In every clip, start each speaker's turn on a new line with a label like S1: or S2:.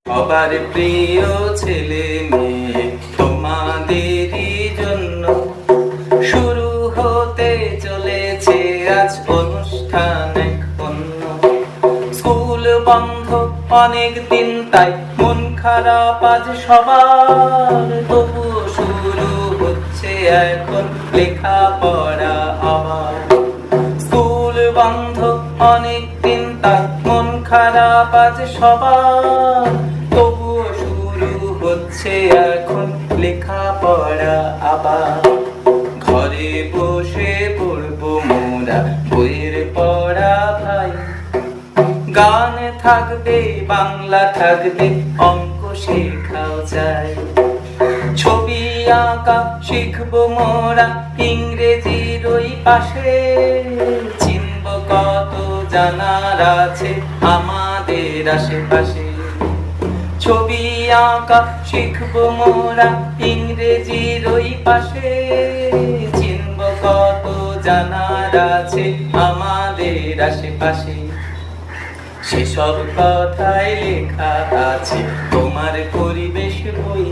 S1: সবার প্রিয় ছেলে মেয়ে তোমাদেরই জন্য শুরু হতে চলেছে আজ অনুষ্ঠান এক অন্য। স্কুল বন্ধ অনেক দিন তাই মন খারাপ আজ সবার, তবুও শুরু হচ্ছে এখন লেখাপড়া আবার। স্কুল বন্ধ অনেক দিন তাই মন খারাপ আজ সবার, তবুও শুরু হচ্ছে এখন লেখাপড়া আবার। ঘরে বসে পড়বো মোরা বইয়ের পড়া ভাই, গান থাকবে বাংলা থাকবে অঙ্ক শেখাও যায়। ছবি আঁকা শিখবো মোরা ইংরেজির ওই পাশে, চিনব কত জানার আছে আমাদের আশেপাশে। ছবি আঁকা শিখবো মোরা ইংরেজির ওই পাশে, চিনব কত জানার আছে আমাদের আশেপাশে। সেসব কথাই লেখা আছে তোমার পরিবেশ বই,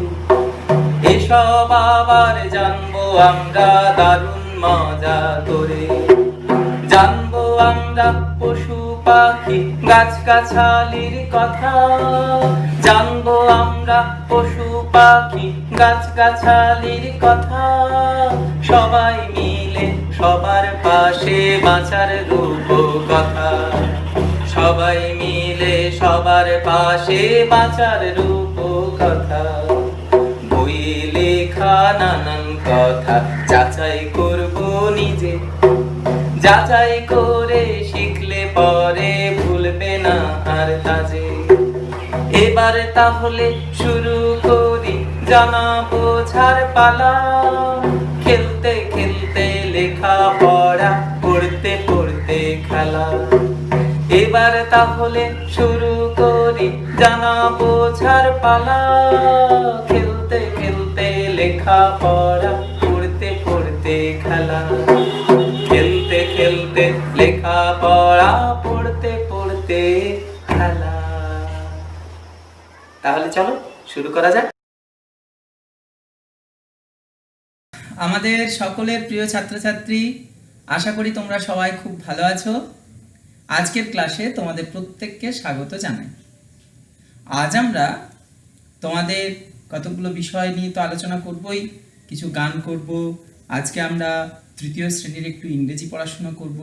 S1: এসব আবার জানবো আমরা দারুণ মজা করে। জানবো আমরা পশু পাখি গাছ গাছালির কথা, জানবো আমরা পশু পাখি গাছ গাছালির কথা। সবাই মিলে সবার পাশে বাঁচার রূপকথা, সবাই মিলে সবার পাশে বাঁচার রূপকথা। বইয়ে লেখা নানান কথা যাচাই করবো নিজে, যাচাই করে শিখলে পরে ভুলবে না আর কাজে। এবার তাহলে শুরু করি জানা বোঝার পালা, খেলতে খেলতে লেখা পড়া পড়তে পড়তে খেলা। এবার তাহলে শুরু করি জানা বোঝার পালা, খেলতে খেলতে লেখা পড়া পড়তে পড়তে খেলা। খেলতে খেলতে লেখা পড়া পড়তে পড়তে খেলা। তাহলে চলো শুরু করা যাক। আমাদের সকলের প্রিয় ছাত্রছাত্রী, আশা করি তোমরা সবাই খুব ভালো আছো। আজকের ক্লাসে তোমাদের প্রত্যেককে স্বাগত জানাই। আজ আমরা তোমাদের কতগুলো বিষয় নিয়ে তো আলোচনা করবই, কিছু গান করব। আজকে আমরা তৃতীয় শ্রেণীর একটু ইংরেজি পড়াশোনা করব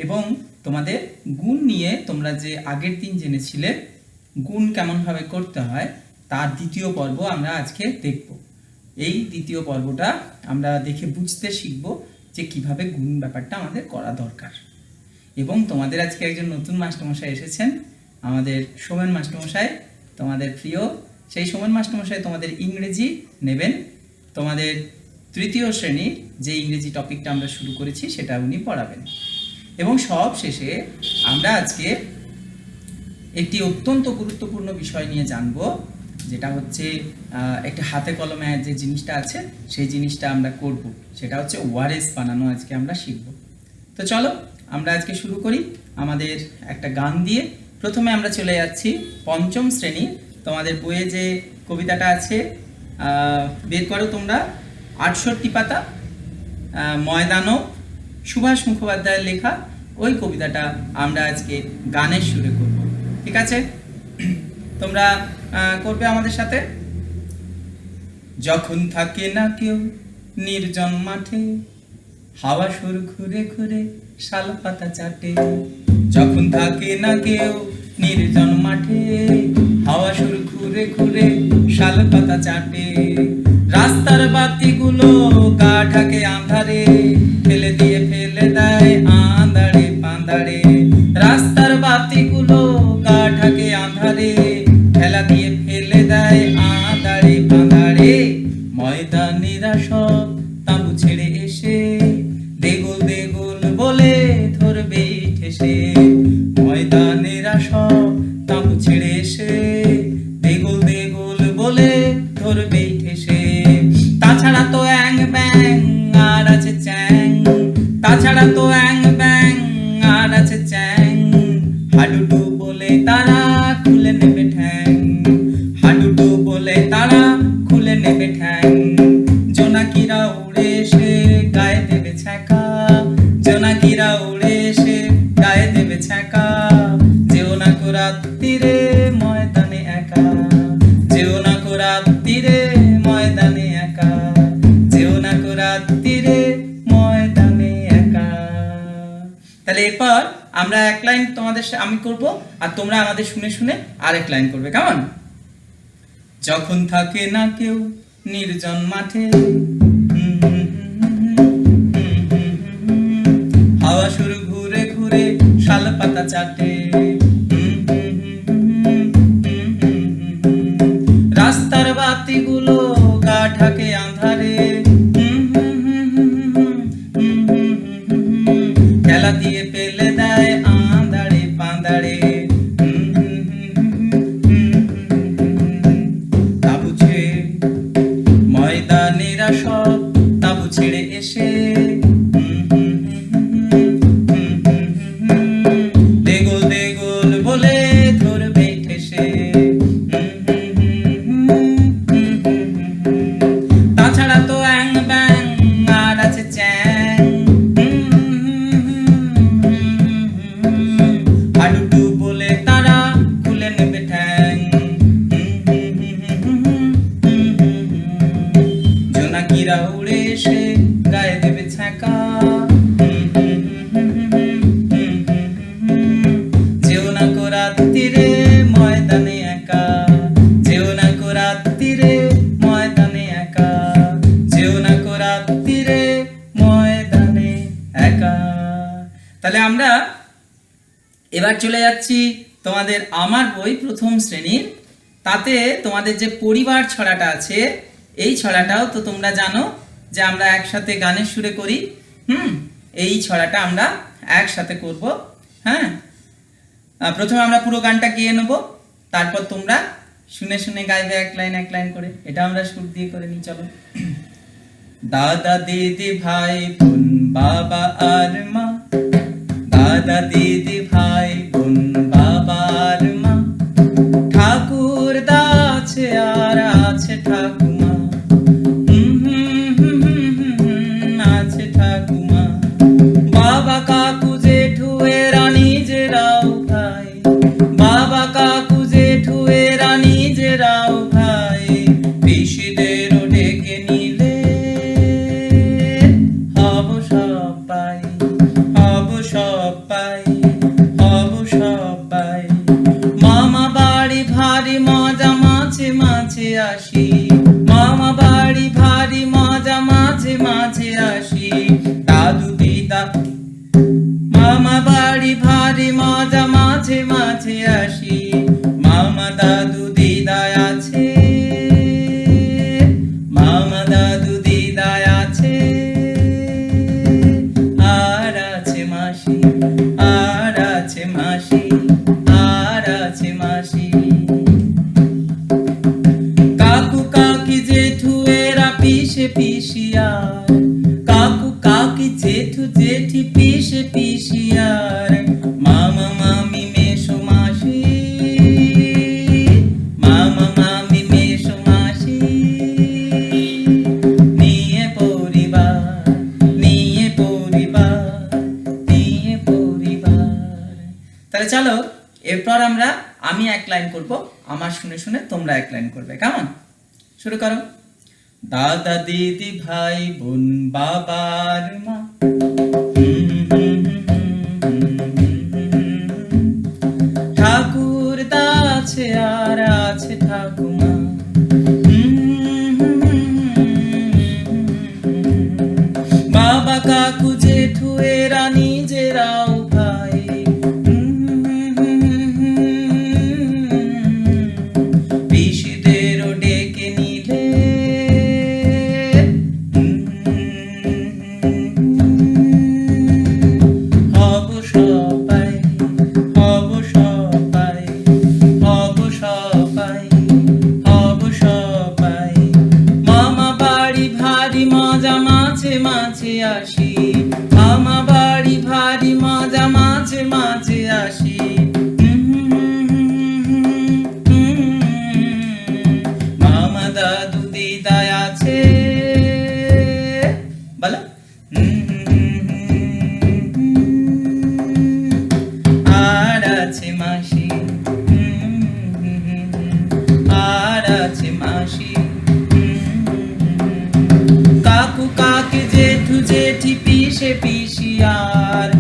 S1: এবং তোমাদের গুণ নিয়ে তোমরা যে আগের দিন জেনেছিলে গুণ কেমনভাবে করতে হয় তার দ্বিতীয় পর্ব আমরা আজকে দেখব। এই দ্বিতীয় পর্বটা আমরা দেখে বুঝতে শিখব যে কিভাবে গুণ ব্যাপারটা আমাদের করা দরকার। এবং তোমাদের আজকে একজন নতুন মাস্টারমশাই এসেছেন, আমাদের সোমেন মাস্টারমশাই, তোমাদের প্রিয়। সেই সোমেন মাস্টারমশাই তোমাদের ইংরেজি নেবেন। তোমাদের তৃতীয় শ্রেণীর যে ইংরেজি টপিকটা আমরা শুরু করেছি সেটা উনি পড়াবেন। এবং সব শেষে আমরা আজকে একটি অত্যন্ত গুরুত্বপূর্ণ বিষয় নিয়ে জানব, যেটা হচ্ছে একটা হাতে কলমে যে জিনিসটা আছে সেই জিনিসটা আমরা করব, সেটা হচ্ছে ওয়ারেস বানানো আজকে আমরা শিখব। তো চলো আমরা আজকে শুরু করি আমাদের একটা গান দিয়ে। প্রথমে আমরা চলে যাচ্ছি পঞ্চম শ্রেণী, তোমাদের বইয়ে যে কবিতাটা আছে বের করো তোমরা, 68 পাতা, ময়দানব, সুভাষ মুখোপাধ্যায়ের লেখা ওই কবিতাটা আমরা আজকে গানের সুরে করব। ঠিক আছে, তোমরা করবে আমাদের সাথে। যখন থাকে না কেউ নির্জন মাঠে, হাওয়া সুর ঘুরে ঘুরে শাল পাতা চাটে। যখন থাকে না কেউ নির্জন মাঠে, হাওয়া সুর ঘুরে ঘুরে শাল পাতা চাটে। রাস্তার বাতিগুলো গা ঢাকে আঁধারে, ফেলে দিয়ে ফেলে দেয় আঁধারে পাঁধারে। রাস্তার বাতিগুলো গা ঢাকে আঁধারে, ফেলা দিয়ে ফেলে দেয় আঁধারে পাঁধারে। ময়দানেরা সব তাঁবু ছেড়ে এসে দেগুল দেগুল বলে ধরবে ঠেসে। ময়দানেরা সব তাঁবু ছেড়ে এসে দেগুল দেগুল বলে ধরবে ঠেসে। তাছাড়া তো অ্যাং ব্যাং আর আছে চ্যাং, তাছাড়া তো অ্যাং ব্যাং আর আছে চ্যাং। হাডুডু বলে তারা খুলে নেবে ঠ্যাং। এরপর আমরা এক লাইন তোমাদের আমি করব আর তোমরা আমাদের শুনে শুনে আরেক লাইন করবে, কেমন? যখন থাকে না কেউ নির্জন মাঠে, হাওয়া শুরু ঘুরে ঘুরে শাল পাতা চাটে, রাস্তার বাতিগুলো গা ঢাকে আঁধারে, খেলা দিয়ে পেলে দেয় আঁধারে পাঁদারে, তাবু ছেড়ে ময়দানেরা সব তাবু ছেড়ে এসে দেগোল দেগোল বলে ধরবে ঠেসে, তাছাড়া তো অ্যাং ব্যাং আর আছে চ্যাং, হাডুডু বলে তারা খুলে নেবে ঠ্যাং, জোনাকিরা উড়ে এসে গায়ে দেবে ছ্যাঁকা, যেও না কো রাত্রিরে ময়দানে একা, যেও না কো রাত্রিরে ময়দানে একা, যেও না কো রাত্রিরে ময়দানে একা। তাহলে আমরা এবার চলে যাচ্ছি তোমাদের আমার বই প্রথম শ্রেণীর, তাতে তোমাদের যে পরিবার ছড়াটা আছে এই ছড়াটাও তো তোমরা জানো যে আমরা একসাথে গানের সুরে করি। এই ছড়াটা আমরা একসাথে করব। হ্যাঁ, প্রথমে আমরা পুরো গানটা গেয়ে নেব, তারপর তোমরা শুনে শুনে গাইবে এক লাইন করে। এটা আমরা সুর দিয়ে করে নিই, চলো। দাদা দিদি ভাই বোন বাবা আর মা, দাদা দিদি ভাই বোন বাবা আর মা, ঠাকুর দা আছে আর আছে ঠাকুমা, আছে ঠাকুমা, বাবা কাকু জেঠু এরা নিজেরাও ভাই, বাবা কাকু জেঠু এরা নিজেরাও ভাই, পিসিদেরও ডেকে নিলে হব সবাই, হব সবাই, হব সবাই, মামা বাড়ি ভারী মজা মাঝে মাঝে আসি, মামা বাড়ি ভারী মজা মাঝে মাঝে আসি, দাদু দিদা মামা বাড়ি ভারী মজা মাঝে মাঝে আসি, মামা দাদু দিদা আছে, মামা দাদু দিদা আছে, আর আছে মাসি, আর আছে মাসি, আর আছে মাসি, কাকু কাকি জেঠু এরা পিসে পিসিয়ার, কাকু কাকি জেঠু জেঠি পিসে পিসিয়ার, মামা মামি মেসো মাসি, মামা মামি মেসো মাসি, নিয়ে পরিবার, নিয়ে পরিবার, নিয়ে পরিবার। তাহলে চলো এরপর আমরা আমি এক লাইন করব, আমার শুনে শুনে তোমরা এক লাইন করবে, কেমন? শুরু করো। দাদা দিদি ভাই বোন বাবা আর মা, ঠাকুর দা আছে আর আছে ঠাকুমা, বাবা কাকু জেঠু এরা নিজেরাও ভাই, পিসিদেরও ডেকে নিলে হব সবাই, হব সবাই, হব সবাই, হব সবাই, মামা বাড়ি ভারী মজা মাঝে মাঝে আসি, মামা বাড়ি ভারী মজা মাঝে মাঝে আসি, মামা দাদু দিদা আছে, বলো, আর আছে মাসি, আর আছে মাসি, কাকু কাকি জেঠু জেঠি পিসে পিসিয়ার,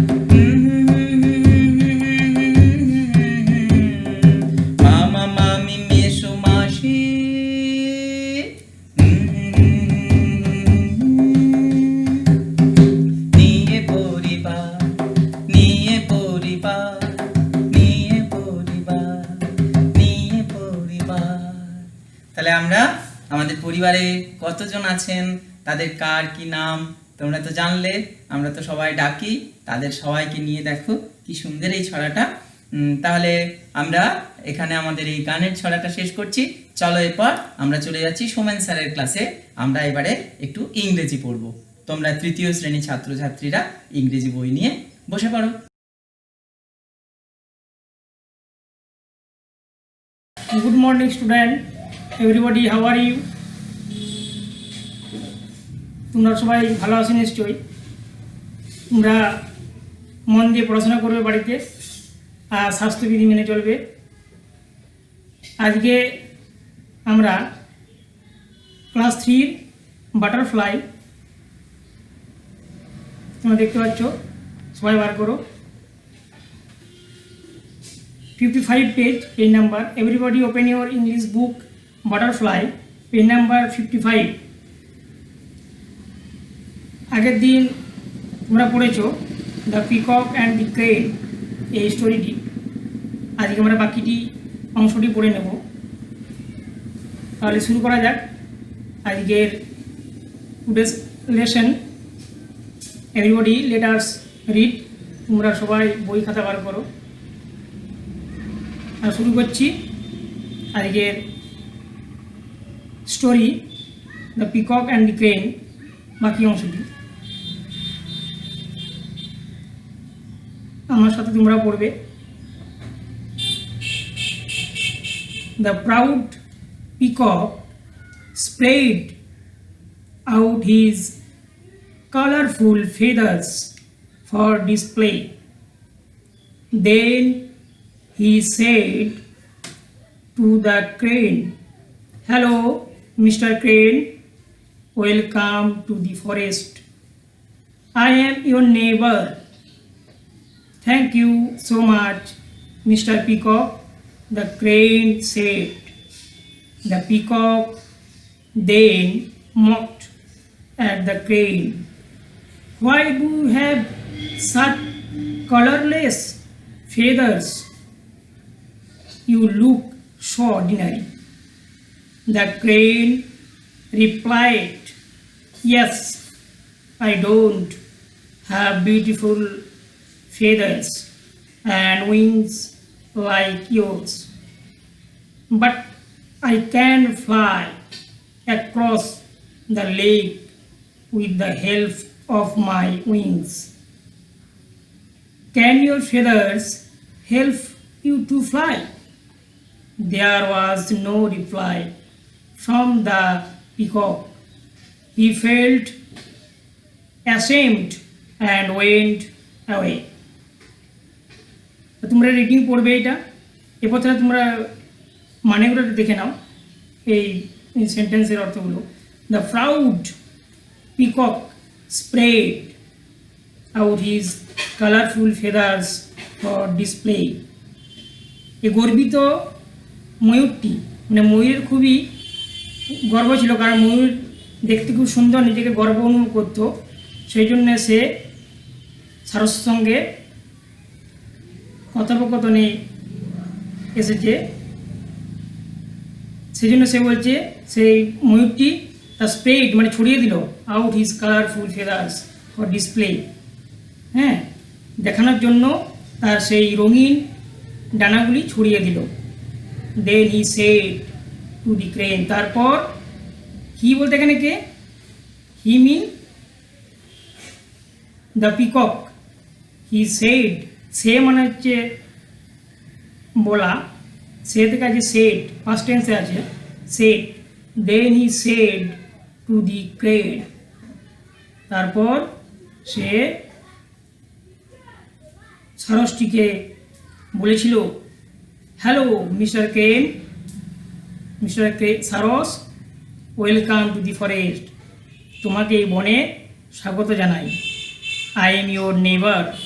S1: তাহলে আমরা আমাদের পরিবারে কতজন আছেন, তাদের কার কি নাম তোমরা তো জানলে। আমরা তো সবাই ডাকি, তাদের সবাইকে নিয়ে দেখো কি সুন্দর এই ছড়াটা। তাহলে আমরা এখানে আমাদের এই গানের ছড়াটা শেষ করছি। চলো এরপর আমরা চলে যাচ্ছি সোমেন স্যারের ক্লাসে। আমরা এবারে একটু ইংরেজি পড়বো। তোমরা তৃতীয় শ্রেণী ছাত্রছাত্রীরা ইংরেজি বই নিয়ে বসে পড়ো।
S2: Good morning, student. Everybody, how are you? তোমরা সবাই ভালো আছো নিশ্চয়ই। তোমরা মন দিয়ে পড়াশোনা করবে বাড়িতে, আর স্বাস্থ্যবিধি মেনে চলবে। আজকে আমরা ক্লাস 3 বাটারফ্লাই, তোমরা দেখতে পাচ্ছ, সবাই বার করো। 55 page number. Everybody open your English book Butterfly, page number 55. আগের দিন তোমরা পড়েছো the peacock and the crane, এই স্টোরিটি। আজকে আমরা বাকিটি অংশটি পড়ে নেব। তাহলে শুরু করা যাক আজকের today's lesson. Everybody let us read. তোমরা সবাই বই খাতা বার করো। আর শুরু করছি আজকের story the peacock and the crane, বাকি অংশটি। আমার সাথে তোমরা পড়বে। The proud peacock spread out his colourful feathers for display. Then he said to the crane, "Hello, Mr. Crane, welcome to the forest. I am your neighbor." "Thank you so much, Mr. Peacock," the crane said. The peacock then mocked at the crane. "Why do you have such colorless feathers? You look so ordinary." The crane replied, "Yes, I don't have beautiful feathers and wings like yours, but I can fly across the lake with the help of my wings. Can your feathers help you to fly?" There was no reply from the peacock. He felt ashamed and went away. তোমরা reading পড়বে এটা। এরপর তোমরা মানেগুলো দেখে নাও, এই সেন্টেন্সের অর্থগুলো। The proud peacock spread out his colourful feathers for display. এই গর্বিত ময়ূরটি, মানে ময়ূরের খুবই গর্ব ছিল, কারণ ময়ূর দেখতে খুব সুন্দর, নিজেকে গর্ব অনুভব করত। সেই জন্য সে সারস্যের সঙ্গে কথোপকথনে এসেছে। সেই জন্য সে বলছে, সেই ময়ূরটি তার স্প্রেড মানে ছড়িয়ে দিল out his colourful feathers for display, হ্যাঁ, দেখানোর জন্য তার সেই রঙিন ডানাগুলি ছড়িয়ে দিল। Then he said to the crane, তারপর হি বলতে এখানে কে? He mean the peacock. He said, সে মানে হচ্ছে বলা, সে থেকে আছে সেড, ফার্স্ট টেন্সে আছে said. Then he said to the crane, তারপর সে সারসটিকে বলেছিল, "হ্যালো মিস্টার ক্রেন, মিস্টার সারস, ওয়েলকাম টু দি ফরেস্ট, তোমাকে এই বনে স্বাগত জানাই। আই এম ইয়োর নেইবার,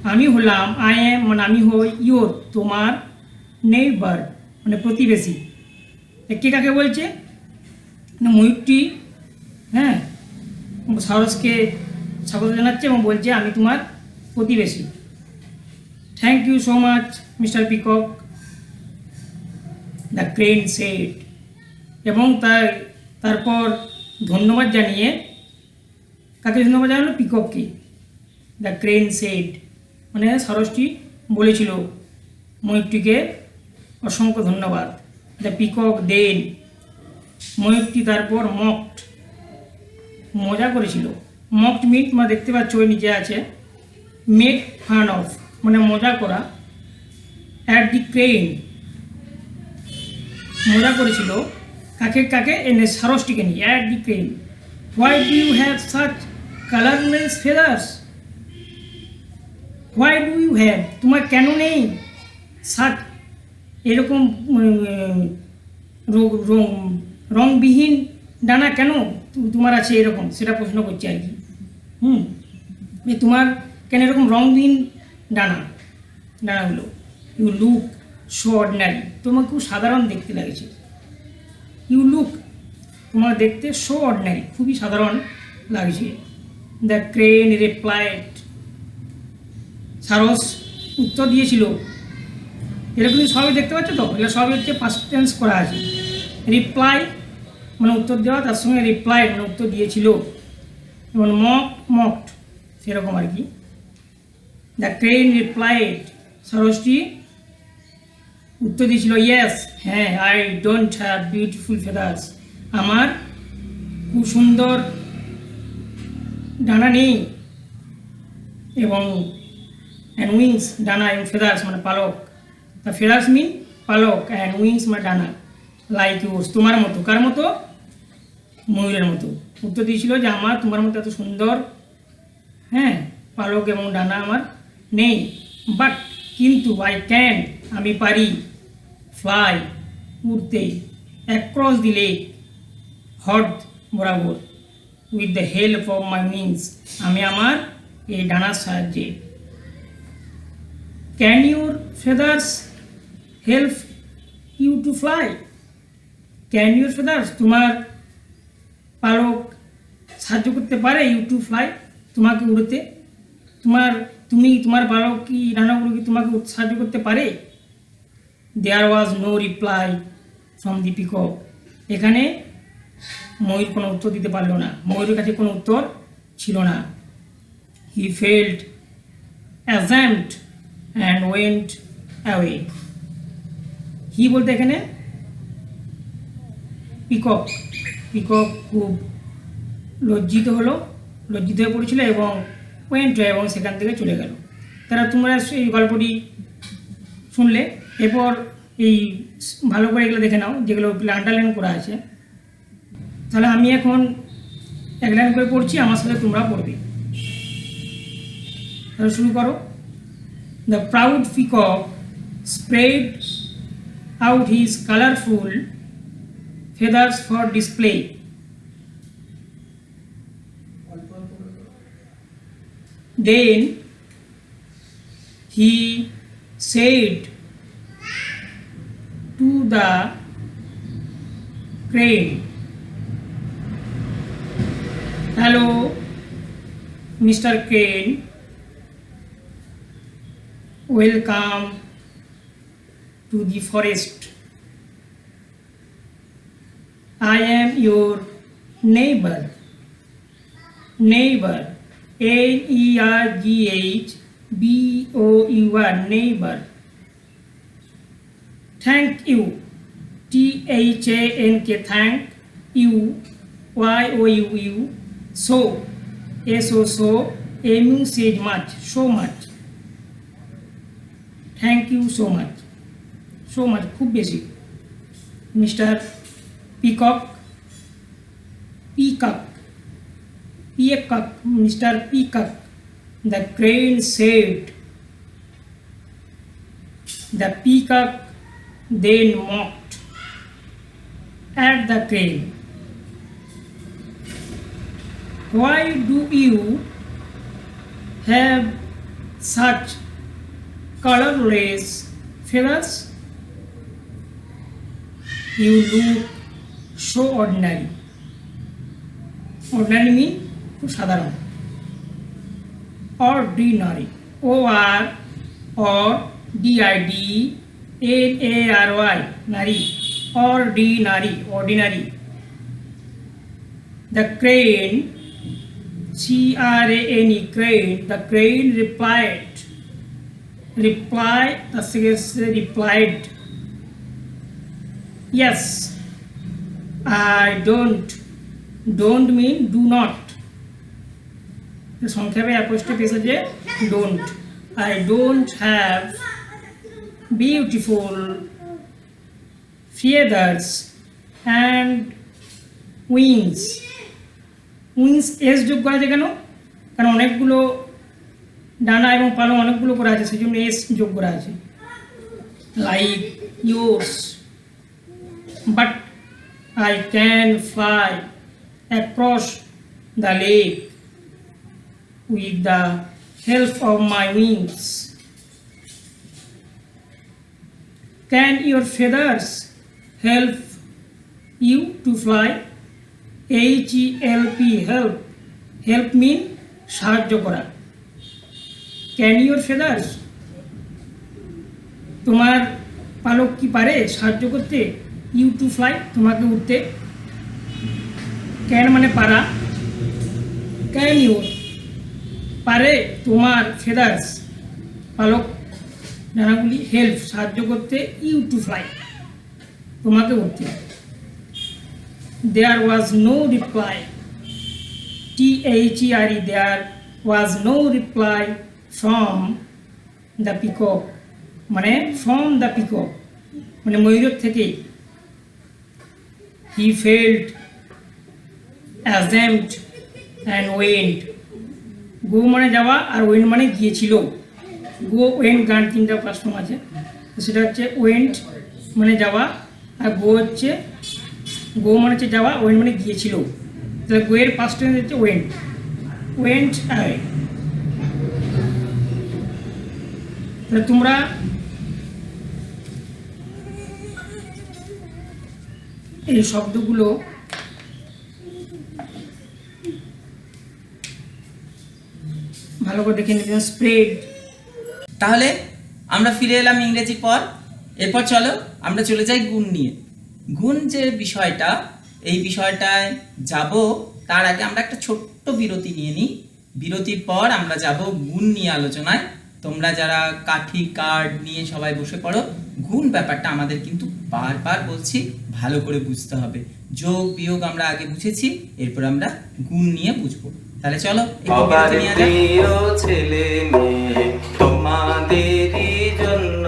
S2: আমি হলাম, আই এম মানে আমি হই, ইয়োর তোমার, নেইবার মানে প্রতিবেশী। কে কাকে বলছে? ময়ূরটি, হ্যাঁ, সারসকে স্বাগত জানাচ্ছে এবং বলছে আমি তোমার প্রতিবেশী। Thank you so much Mister peacock, the crane said. এবং তারপর ধন্যবাদ জানিয়ে, কাকে ধন্যবাদ জানালো? পিকককে। দ্য ক্রেন সেড, মানে সারসটি বলেছিল ময়ূরটিকে অসংখ্য ধন্যবাদ। দ্য পিকক দেন, ময়ূরটি তারপর মকড, মজা করেছিল। মকড মিট তোমরা দেখতে পাচ্ছ ওই নিচে আছে, মেক ফান অফ মানে মজা করা। অ্যাট দি ক্রেন, মজা করেছিল কাকে কাকে? এনে সারসটিকে নিয়ে। At the crane, why do you have such colourless feathers? Why do you have, তোমার কেন নেই সাচ এরকম রংবিহীন ডানা কেন তোমার আছে এরকম, সেটা প্রশ্ন করছে আর কি। তোমার কেন এরকম রংবিহীন ডানাগুলো? ইউ লুক সো অর্ডিনারি, তোমার খুব সাধারণ দেখতে লাগছে। ইউ লুক, তোমার দেখতে সো অর্ডিনারি, খুবই সাধারণ লাগছে। দ্য ক্রেন রিপ্লাইড, সারস উত্তর দিয়েছিল। এরকম সবই দেখতে পাচ্ছ তো, এগুলো সবই হচ্ছে পাস্ট টেন্স করা আছে। রিপ্লাই মানে উত্তর দেওয়া, তার সঙ্গে রিপ্লাই মানে উত্তর দিয়েছিল, এবং মকড সেরকম আর কি। দ্য ক্রেন রিপ্লাইড, সারসটি উত্তর দিয়েছিল, ইয়েস, হ্যাঁ, I don't have beautiful feathers, আমার খুব সুন্দর ডানা নেই, এবং অ্যান্ড উইংস ডানা, এবং ফেদার্স মানে পালক। দ্য ফেদার্স মিন পালক, অ্যান্ড উইংস মানে ডানা, লাইক ইউর্স তোমার মতো। কার মতো? ময়ূরের মতো। উত্তর দিয়েছিল যে আমার তোমার মতো এত সুন্দর পালক এবং ডানা আমার নেই। বাট কিন্তু আই ক্যান, আমি পারি, ফ্লাই উড়তে, অ্যাক্রস দি লেক হ্রদ বরাবর, with the help of my wings, আমি আমার এই ডানার সাহায্যে। Can your feathers help you to fly? Can your feathers, তোমার পালক সাহায্য করতে পারে? ইউ টু ফ্লাই, তোমাকে উড়তে। তোমার পালক কি, ডানাগুলো কি তোমাকে সাহায্য করতে পারে? There was no reply from the peacock, এখানে ময়ূর কোনো উত্তর দিতে পারল না, ময়ূরের কাছে কোনো উত্তর ছিল না। He felt ashamed and went away. He বলতে এখানে পিকক খুব লজ্জিত হয়ে পড়েছিল এবং ওয়েন্ট, এবং সেখান থেকে চলে গেল। তারা তোমরা এই গল্পটি শুনলে, এরপর এই ভালো করে এগুলো দেখে নাও যেগুলো আন্ডারলাইন করা আছে। তাহলে আমি এখন এক লাইন করে পড়ছি, আমার সাথে তোমরা পড়বে। তাহলে শুরু করো। The proud peacock spread out his colourful feathers for display. Then he said to the crane, "Hello, Mr. Crane, welcome to the forest. I am your neighbor, N-E-R-G-H-B-O-U-R, neighbor. Thank you, T-H-A-N-K, thank you, Y-O-U-U, so, S-O, so, M-U says much, so much. Thank you so much, খুব বেশি। Mister Peacock, Mr. Peacock, the crane said. The peacock then mocked at the crane. Why do you have such colorless feathers? You look so ordinary. Ordinary mean খুব সাধারণ। Ordinary, O-R-D-I-D-N-A-R-Y, নারী। ordinary. The crane, C-R-A-N-E, crane, the crane replied, the secretary replied, yes. I don't mean do not. সংক্ষেপে অ্যাপোস্ট্রোফি এসেছে don't. I don't have beautiful feathers and wings. Wings S যোগ করা আছে কেন? কারণ অনেকগুলো ডানা এবং পালং অনেকগুলো করা আছে, সেই জন্য এস যোগ করা আছে। Like yours, but I can fly across the lake with the help of my wings. Can your feathers help you to fly? H-E-L-P, help. Help mean সাহায্য করা। Can your feathers, তোমার পালক কি পারে সাহায্য করতে? ইউ টু ফ্লাই, তোমাকে উঠতে। ক্যান মানে পারা, ক্যান ইউ পারে তোমার ফেদার্স পালক ডানাগুলি হেল্প সাহায্য করতে ইউ টু ফ্লাই, তোমাকে উঠতে। There was no reply, THERE, there was no reply from the peacock, মানে ফ্রম দ্য পিকক মানে ময়ূরের থেকেই। He felt ashamed and went. Go মানে যাওয়া আর went মানে গিয়েছিল। Go went গান তিনটা ফার্স্ট ফর্ম আছে, তো সেটা হচ্ছে went মানে যাওয়া, আর go হচ্ছে go মানে হচ্ছে যাওয়া, went মানে গিয়েছিল। তাহলে go এর ফার্স্ট টেন্স হচ্ছে went away। তাহলে তোমরা এই শব্দগুলো ভালো করে দেখে নিতে। স্প্রেড।
S1: তাহলে আমরা ফিরে এলাম ইংরেজির পর। এরপর চলো আমরা চলে যাই গুণ নিয়ে। গুণ যে বিষয়টা, এই বিষয়টায় যাব তার আগে আমরা একটা ছোট্ট বিরতি নিয়ে নিই। বিরতির পর আমরা যাব গুণ নিয়ে আলোচনায়। তোমরা যারা কাঠি কার্ড নিয়ে সবাই বসে পড়ো। গুণ ব্যাপারটা আমাদের কিন্তু বারবার বলছি ভালো করে বুঝতে হবে। যোগ বিয়োগ আমরা আগে বুঝেছি, এরপর আমরা গুণ নিয়ে বুঝবো। তাহলে চলো
S3: ছেলে মেয়ে তোমাদেরই জন্য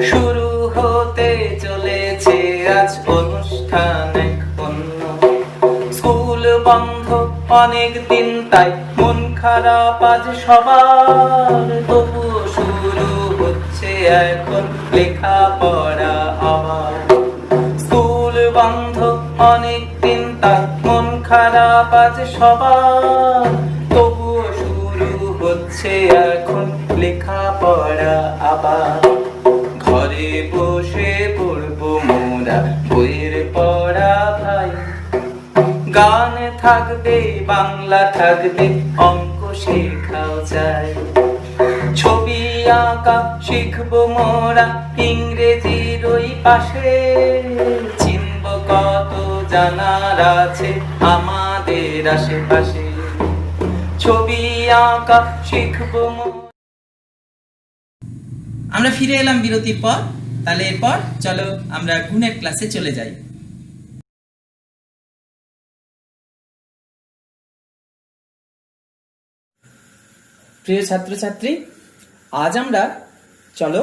S3: শুরু হতে চলেছে আজ অনুষ্ঠান এক অন্য। স্কুল বন্ধ অনেক দিন, তাই মন খারাপ আজ সবার, তবুও শুরু হচ্ছে এখন লেখাপড়া আবার। স্কুল বন্ধ অনেক দিন, তাই মন খারাপ আজ সবার, তবুও শুরু হচ্ছে এখন লেখাপড়া আবার। ঘরে বসে পড়বো মোরা বইয়ের পড়া ভাই, গান থাকবে বাংলা থাকবে অঙ্ক শেখাও যায়। ছবি আঁকা শিখবো মোরা ইংরেজির ওই পাশে, চিনব কত জানার আছে আমাদের আশেপাশে। ছবি আঁকা শিখবো।
S1: আমরা ফিরে এলাম বিরতির পর। তাহলে এরপর চলো আমরা গুণের ক্লাসে চলে যাই। প্রিয় ছাত্রছাত্রী, আজ আমরা চলো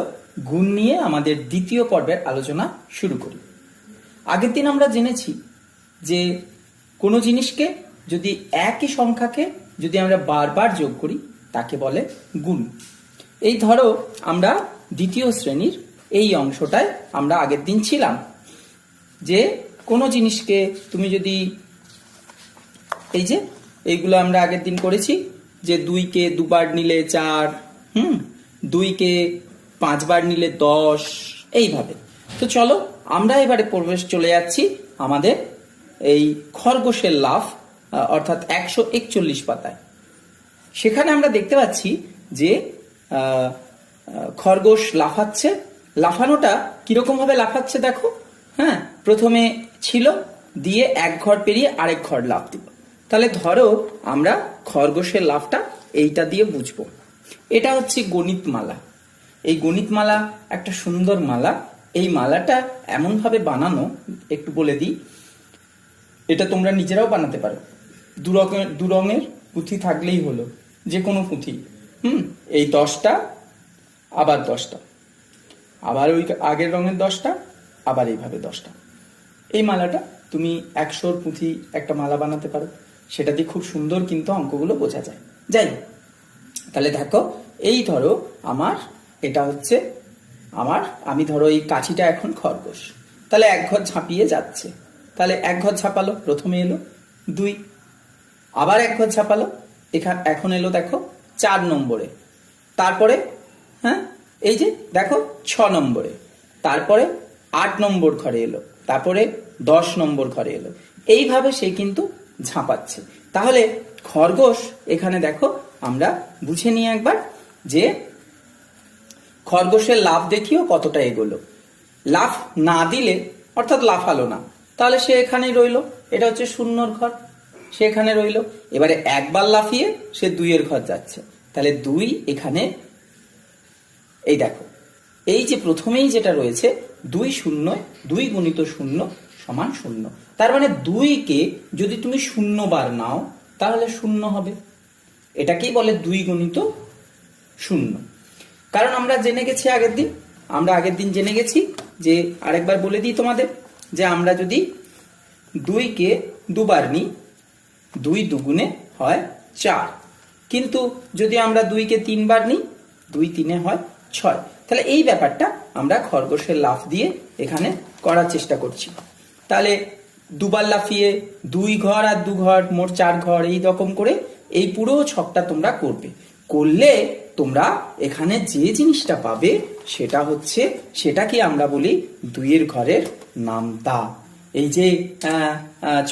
S1: গুণ নিয়ে আমাদের দ্বিতীয় পর্বের আলোচনা শুরু করি। আগের দিন আমরা জেনেছি যে কোনো জিনিসকে যদি একই সংখ্যাকে যদি আমরা বারবার যোগ করি তাকে বলে গুণ। এই ধরো আমরা দ্বিতীয় শ্রেণীর এই অংশটায় আমরা আগের দিন ছিলাম যে কোনো জিনিসকে তুমি যদি এই যে এইগুলো আমরা আগের দিন করেছি যে 2কে দুবার নিলে 4, 2কে 5 বার নিলে 10, এইভাবে। তো চলো আমরা এবারে প্রবেশ চলে যাচ্ছি আমাদের এই খরগোশের লাফ অর্থাৎ 141 পাতায়। সেখানে আমরা দেখতে পাচ্ছি যে খরগোশ লাফাচ্ছে। লাফানোটা কিরকম ভাবে লাফাচ্ছে দেখো। হ্যাঁ, প্রথমে ছিল, দিয়ে এক ঘর পেরিয়ে আরেক ঘর লাফ দিব। তাহলে ধরো আমরা খরগোশের লাফটা এইটা দিয়ে বুঝবো। এটা হচ্ছে গণিতমালা। এই গণিতমালা একটা সুন্দর মালা। এই মালাটা এমন ভাবে বানানো, একটু বলে দিই, এটা তোমরা নিজেরাও বানাতে পারো। দু রঙের পুঁথি থাকলেই হলো, যে কোনো পুঁথি। এই 10টা, আবার 10টা, আবার ওই আগের রঙের 10টা, আবার এইভাবে 10টা। এই মালাটা তুমি 100 পুঁথি একটা মালা বানাতে পারো। সেটা দিয়ে খুব সুন্দর কিন্তু অঙ্কগুলো বোঝা যায়। যাই হোক, তাহলে দেখো, এই ধরো আমার এটা হচ্ছে আমি ধরো এই কাঠিটা এখন খরগোশ, তাহলে এক ঘর ঝাঁপিয়ে যাচ্ছে। তাহলে এক ঘর ছাপালো, প্রথমে এলো 2, আবার এক ঘর ছাপালো, এখন এলো দেখো 4 নম্বরে, তারপরে হ্যাঁ এই যে দেখো 6 নম্বরে, তারপরে 8 নম্বর ঘরে এলো, তারপরে 10 নম্বর ঘরে এলো। এইভাবে সে কিন্তু ঝাঁপাচ্ছে। তাহলে খরগোশ এখানে দেখো আমরা বুঝে নিই একবার, যে খরগোশের লাফ দেখিও কতটা এগোলো। লাফ না দিলে, অর্থাৎ লাফালো না, তাহলে সে এখানেই রইলো। এটা হচ্ছে 0 ঘর, সে এখানে রইলো। এবারে একবার লাফিয়ে সে 2 ঘর যাচ্ছে, তাহলে 2 এখানে, এই দেখো, এই যে প্রথমেই যেটা রয়েছে 2 0, 2 গুণিত 0 সমান 0। তার মানে 2কে যদি তুমি 0 বার নাও তাহলে 0 হবে। এটাকেই বলে 2 গুণিত 0। কারণ আমরা জেনে গেছি আগের দিন জেনে গেছি, যে আরেকবার বলে দিই তোমাদের, যে আমরা যদি 2কে 2 বার নিই, 2 দুগুণে হয় 4, কিন্তু যদি আমরা 2কে 3 বার নিই, 2 3-এ হয় 6। তাহলে এই ব্যাপারটা আমরা খরগোশের লাফ দিয়ে এখানে করার চেষ্টা করছি। তাহলে 2 বার লাফিয়ে 2 ঘর আর 2 ঘর, মোট 4 ঘর, এই রকম করে এই পুরো ছকটা তোমরা করলে তোমরা এখানে যে জিনিসটা পাবে সেটা কি আমরা বলি 2 ঘরের নামতা। এই যে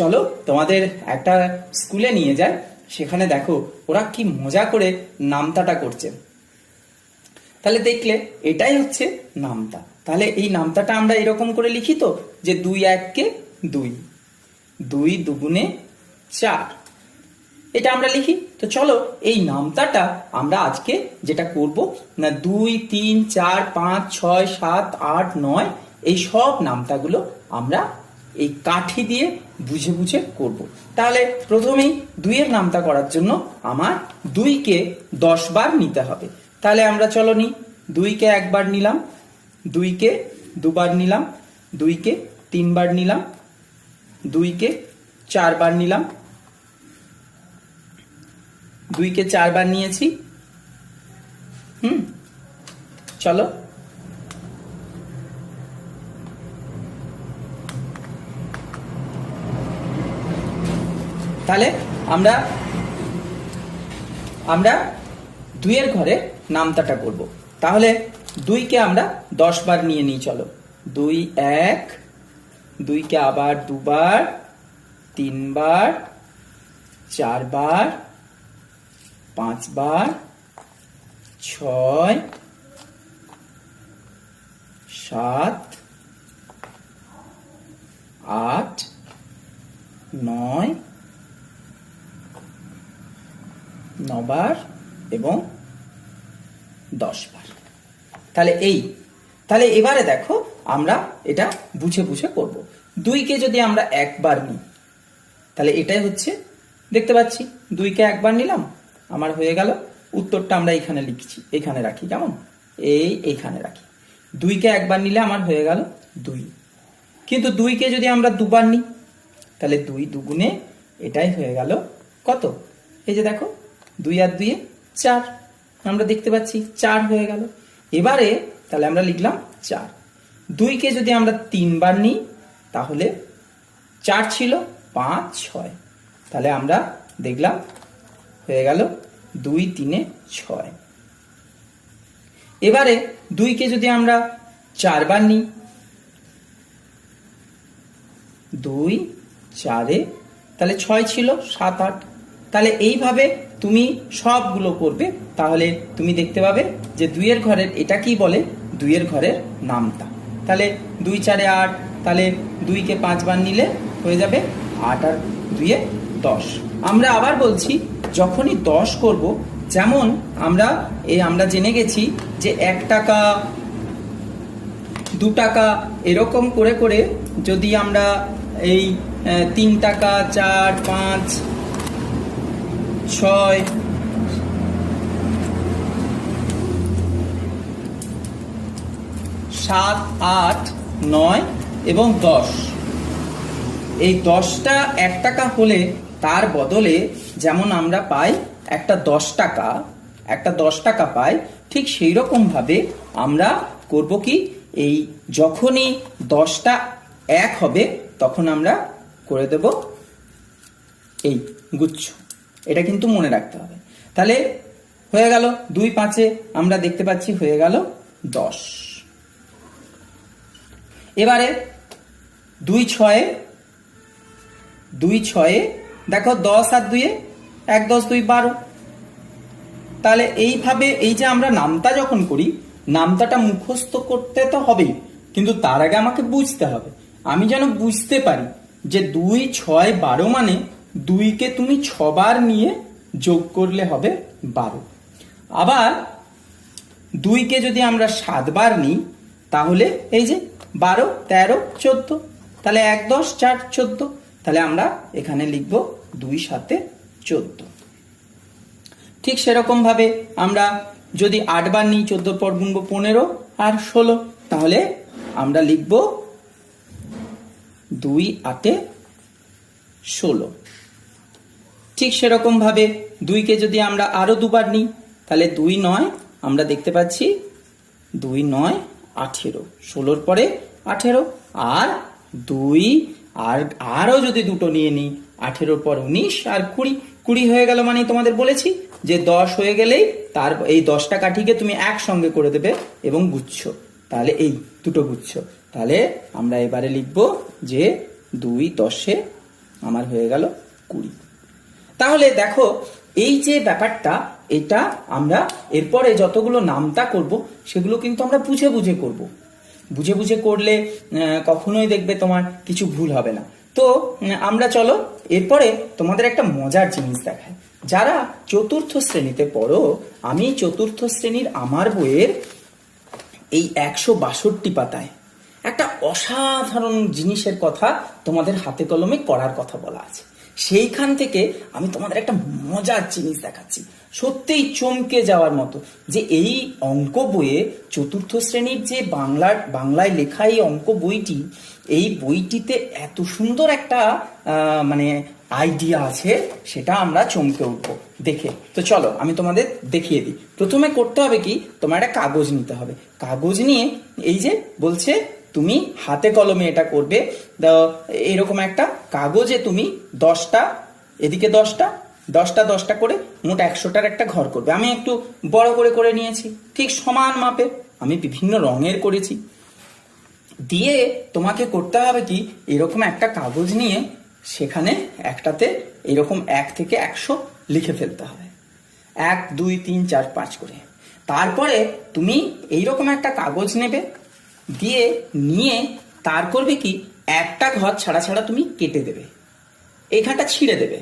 S1: চলো তোমাদের একটা স্কুলে নিয়ে যায়, সেখানে দেখো ওরা কি মজা করে নামতাটা করছে। তাহলে দেখলে এটাই হচ্ছে নামতা। তাহলে এই নামতাটা আমরা এরকম করে লিখি তো, যে 2 1-কে 2, 2 দুগুণে 4, এটা আমরা লিখি। তো চলো এই নামতাটা আমরা আজকে যেটা করব না, 2 3 4 5 6 7 8 9, এই সব নামতাগুলো আমরা এই কাঠি দিয়ে বুঝে বুঝে করব। তাহলে প্রথমেই 2 এর নামতা করার জন্য আমার 2কে 10 বার নিতে হবে। তাহলে আমরা চলো নিই, 2কে 1 বার নিলাম, 2কে 2 বার নিলাম, 2কে 3 বার নিলাম, 2কে 4 বার নিলাম, 2কে 4 বার নিয়েছি। চলো তাহলে আমরা 2 এর ঘরে নামতাটা করব। তাহলে 2কে আমরা 10 বার নিয়ে নিই। চলো 2 1, 2কে আবার 2 বার, 3 বার, 4 বার, 5 বার, 6 7 8 9 বার এবং 10 বার। তাহলে এবারে দেখো আমরা এটা বুঝে বুঝে করব। 2কে যদি আমরা 1 বার নিই, তাহলে এটাই হচ্ছে, দেখতে পাচ্ছি 2কে 1 বার নিলাম, আমার হয়ে গেল। উত্তরটা আমরা এখানে লিখছি, এখানে রাখি, কেমন এইখানে রাখি। 2কে 1 বার নিলে আমার হয়ে গেল 2। কিন্তু 2কে যদি আমরা 2 বার নিই, তাহলে 2 দুগুণে এটাই হয়ে গেল কত, এই যে দেখো 2 আর 2-এ 4, আমরা দেখতে পাচ্ছি 4 হয়ে গেল। এবারে তাহলে আমরা লিখলাম 4। 2কে যদি আমরা 3 বার নিই, তাহলে 4 ছিল 5 6, তাহলে আমরা দেখলাম হয়ে গেল 2 3-এ 6। এবারে 2কে যদি আমরা 4 বার নিই, 2 4-এ, তাহলে 6 ছিল 7 8। তাহলে এইভাবে তুমি সবগুলো করবে, তাহলে তুমি দেখতে পাবে যে 2 এর ঘরের এটা কি বলে 2 এর ঘরের নামতা। তাহলে 2 4-এ 8, তাহলে 2কে 5 বার নিলে হয়ে যাবে 8 আর 2 10। আমরা আবার বলছি যখনই 10 করব, যেমন আমরা জেনে গেছি যে 1 টাকা 2 টাকা এরকম করে করে যদি আমরা এই 3 টাকা 4 5 6 7 8 9 এবং 10, এই 10টা 1 টাকা হলে তার বদলে যেমন আমরা পাই একটা 10 টাকা পাই, ঠিক সেই রকম ভাবে আমরা করব কি, এই যখনই 10টা 1 হবে তখন আমরা করে দেব এই গুচ্ছ। এটা কিন্তু মনে রাখতে হবে। তাহলে হয়ে গেল 2 5-এ আমরা দেখতে পাচ্ছি হয়ে গেল 10। এবারে 2 6-এ দেখো 10 আর 2-এ 1 10 2 12। তাহলে এইভাবে এই যে আমরা নামতা যখন করি, নামতাটা মুখস্থ করতে তো হবেই, কিন্তু তার আগে আমাকে বুঝতে হবে। আমি যেন বুঝতে পারি যে 2 6 12 মানে 2কে তুমি 6 বার নিয়ে যোগ করলে হবে 12। আবার 2কে যদি আমরা 7 বার নিই তাহলে এই যে 12 13 14, তাহলে 1 10 4 14। তাহলে আমরা এখানে লিখব 2 7 14। ঠিক সেরকম ভাবে আমরা যদি 8 বার নিই, 14 পর গুনব 15 আর 16, তাহলে আমরা লিখব 2 8 16। ঠিক সেরকম ভাবে 2কে যদি আমরা আরো 2 বার নিই তাহলে 2 9, আমরা দেখতে পাচ্ছি 2 9 18, 16 পরে 18, আর 2 আর আরো যদি দুটো নিয়ে নিই 18 পর 19 আর 20 হয়ে গেল। মানে তোমাদের বলেছি যে 10 হয়ে গেলেই তার এই 10টা কাঠিকে তুমি একসঙ্গে করে দেবে এবং গুচ্ছ, তাহলে এই দুটো গুচ্ছ। তাহলে আমরা এবারে লিখব যে 2 10-এ আমার হয়ে গেল 20। তাহলে দেখো এই যে ব্যাপারটা, এটা আমরা এরপরে যতগুলো নামতা করব সেগুলো কিন্তু আমরা বুঝে বুঝে করব। বুঝে বুঝে করলে কখনোই দেখবে তোমার কিছু ভুল হবে না। তো আমরা চলো এরপরে তোমাদের একটা মজার জিনিস দেখাই। যারা 4র্থ শ্রেণীতে পড়ো, আমি 4র্থ শ্রেণীর আমার বইয়ের এই 162 পাতায় একটা অসাধারণ জিনিসের কথা তোমাদের হাতে কলমে করার কথা বলা আছে। সেইখান থেকে আমি তোমাদের একটা মজার জিনিস দেখাচ্ছি, সত্যিই চমকে যাওয়ার মতো, যে এই অঙ্ক বইয়ে 4র্থ শ্রেণীর যে বাংলায় লেখা এই অঙ্ক বইটি, এই বইটিতে এত সুন্দর একটা মানে আইডিয়া আছে, সেটা আমরা চমকে উঠবো দেখে। তো চলো আমি তোমাদের দেখিয়ে দিই। প্রথমে করতে হবে কি, তোমার একটা কাগজ নিতে হবে। কাগজ নিয়ে এই যে বলছে তুমি হাতে কলমে এটা করবে। এরকম একটা কাগজে তুমি 10টা, এদিকে 10টা 10টা 10টা করে মোট 100টার একটা ঘর করবে। আমি একটু বড় করে করে নিয়েছি, ঠিক সমান মাপে আমি বিভিন্ন রঙের করেছি। দিয়ে তোমাকে করতে হবে কি, এরকম একটা কাগজ নিয়ে সেখানে একটাতে এরকম 1 থেকে 100 লিখে ফেলতে হবে, 1 2 3 4 5 করে। তারপরে তুমি এইরকম একটা কাগজ নেবে, নিয়ে তার করবে কি, একটা ঘর ছাড়া ছাড়া তুমি কেটে দেবে, এইখানটা ছিঁড়ে দেবে।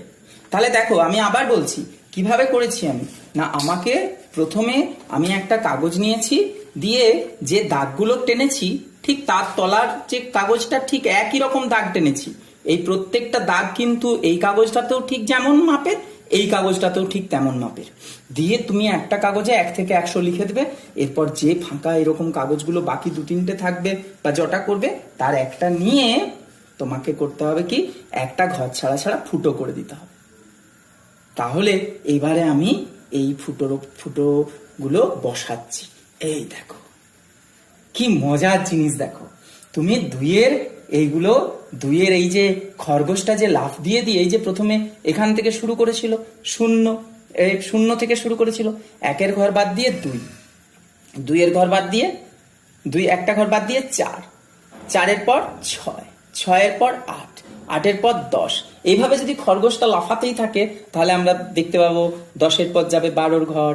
S1: তাহলে দেখো আমি আবার বলছি কিভাবে করেছি আমি। না, আমাকে প্রথমে আমি একটা কাগজ নিয়েছি, দিয়ে যে দাগগুলো টেনেছি ঠিক তার তলার যে কাগজটা ঠিক একই রকম দাগ টেনেছি। এই প্রত্যেকটা দাগ কিন্তু এই কাগজটাতেও ঠিক যেমন মাপের, এই কাগজটাতেও ঠিক তেমন মাপের। দিয়ে তুমি একটা কাগজে 1 থেকে 100 লিখে দেবে। এরপর যে ফাঁকা এরকম কাগজগুলো বাকি 2-3টে থাকবে বা জটা করবে, তার একটা নিয়ে তোমাকে করতে হবে কি, একটা ঘর ছাড়া ছাড়া ফুটো করে দিতে হবে। তাহলে এবারে আমি এই ফুটোগুলো বসাচ্ছি। এই দেখো কি মজার জিনিস, দেখো তুমি দুইয়ের এই যে খরগোশটা যে লাফ দিয়ে এই যে প্রথমে এখান থেকে শুরু করেছিল, 0 থেকে শুরু করেছিল, 1-এর ঘর বাদ দিয়ে 2, 2-এর ঘর বাদ দিয়ে 2, একটা ঘর বাদ দিয়ে 4, 4-এর পর 6, 6-এর পর 8, 8-এর পর 10। এইভাবে যদি খরগোশটা লাফাতেই থাকে তাহলে আমরা দেখতে পাবো 10-এর পর যাবে 12-র ঘর।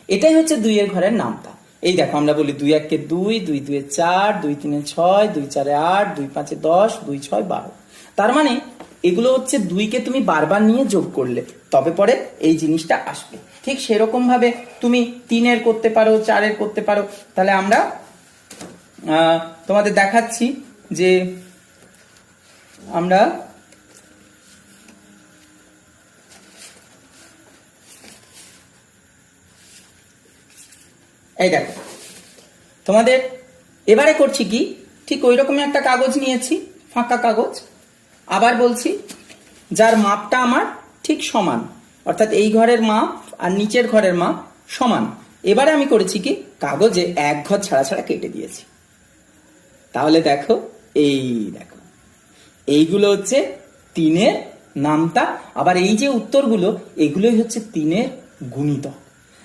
S1: এটাই হচ্ছে 2-এর ঘরের নামতা। এই দেখো আমরা বলি 2 1 2, 2 2 4, 2 3 6, 2 4 8, 2 5 10, 2 6 12। তার মানে এগুলো হচ্ছে 2 কে তুমি বারবার নিয়ে যোগ করলে তবে পরে এই জিনিসটা আসবে। ঠিক সেরকম ভাবে তুমি 3 এর করতে পারো, 4 এর করতে পারো। তাহলে আমরা তোমাদের দেখাচ্ছি যে আমরা এই দেখো তোমাদের এবারে করছি কি, ঠিক ওই রকমই একটা কাগজ নিয়েছি, ফাঁকা কাগজ। আবার বলছি যার মাপটা আমার ঠিক সমান, অর্থাৎ এই ঘরের মাপ আর নিচের ঘরের মাপ সমান। এবারে আমি করেছি কি, কাগজে এক ঘর ছাড়া ছাড়া কেটে দিয়েছি। তাহলে দেখো, এই দেখো এইগুলো হচ্ছে 3-এর নামতা। আবার এই যে উত্তরগুলো, এগুলোই হচ্ছে 3-এর গুণিতক।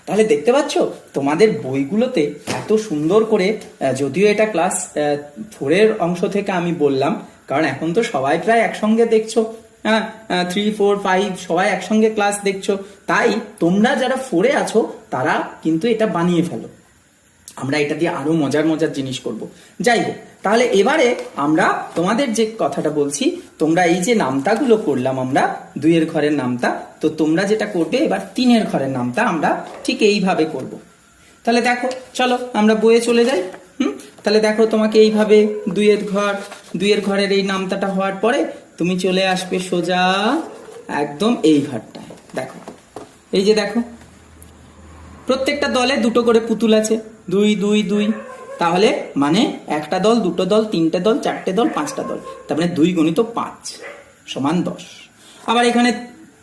S1: তাহলে দেখতে পাচ্ছ তোমাদের বইগুলোতে এত সুন্দর করে, যদিও এটা ক্লাস 4-এর অংশ থেকে আমি বললাম, কারণ এখন তো সবাই প্রায় একসঙ্গে দেখছো, 3 4 5 সবাই একসঙ্গে ক্লাস দেখছো। তাই তোমরা যারা 4-এ আছো তারা কিন্তু এটা বানিয়ে ফেলো। আমরা এটা দিয়ে আরো মজার মজার জিনিস করব। যাই হোক, তাহলে এবারে আমরা তোমাদের যে কথাটা বলছি, তোমরা এই যে নামতাগুলো করলাম আমরা 2-এর ঘরের নামতা, তো তোমরা যেটা করবে এবার 3-এর ঘরের নামতা আমরা ঠিক এইভাবে করব। তাহলে দেখো, চলো আমরা বইয়ে চলে যাই। তাহলে দেখো তোমাকে এইভাবে 2-এর ঘরের এই নামতাটা হওয়ার পরে তুমি চলে আসবে সোজা একদম এই ঘরটায়। দেখো, এই যে দেখো প্রত্যেকটা দলে 2টো করে পুতুল আছে, 2 2 2। তাহলে মানে একটা দল, 2টো দল, 3টে দল, 4টে দল, 5টা দল। তার মানে 2 গুণিত 5 সমান 10। আবার এখানে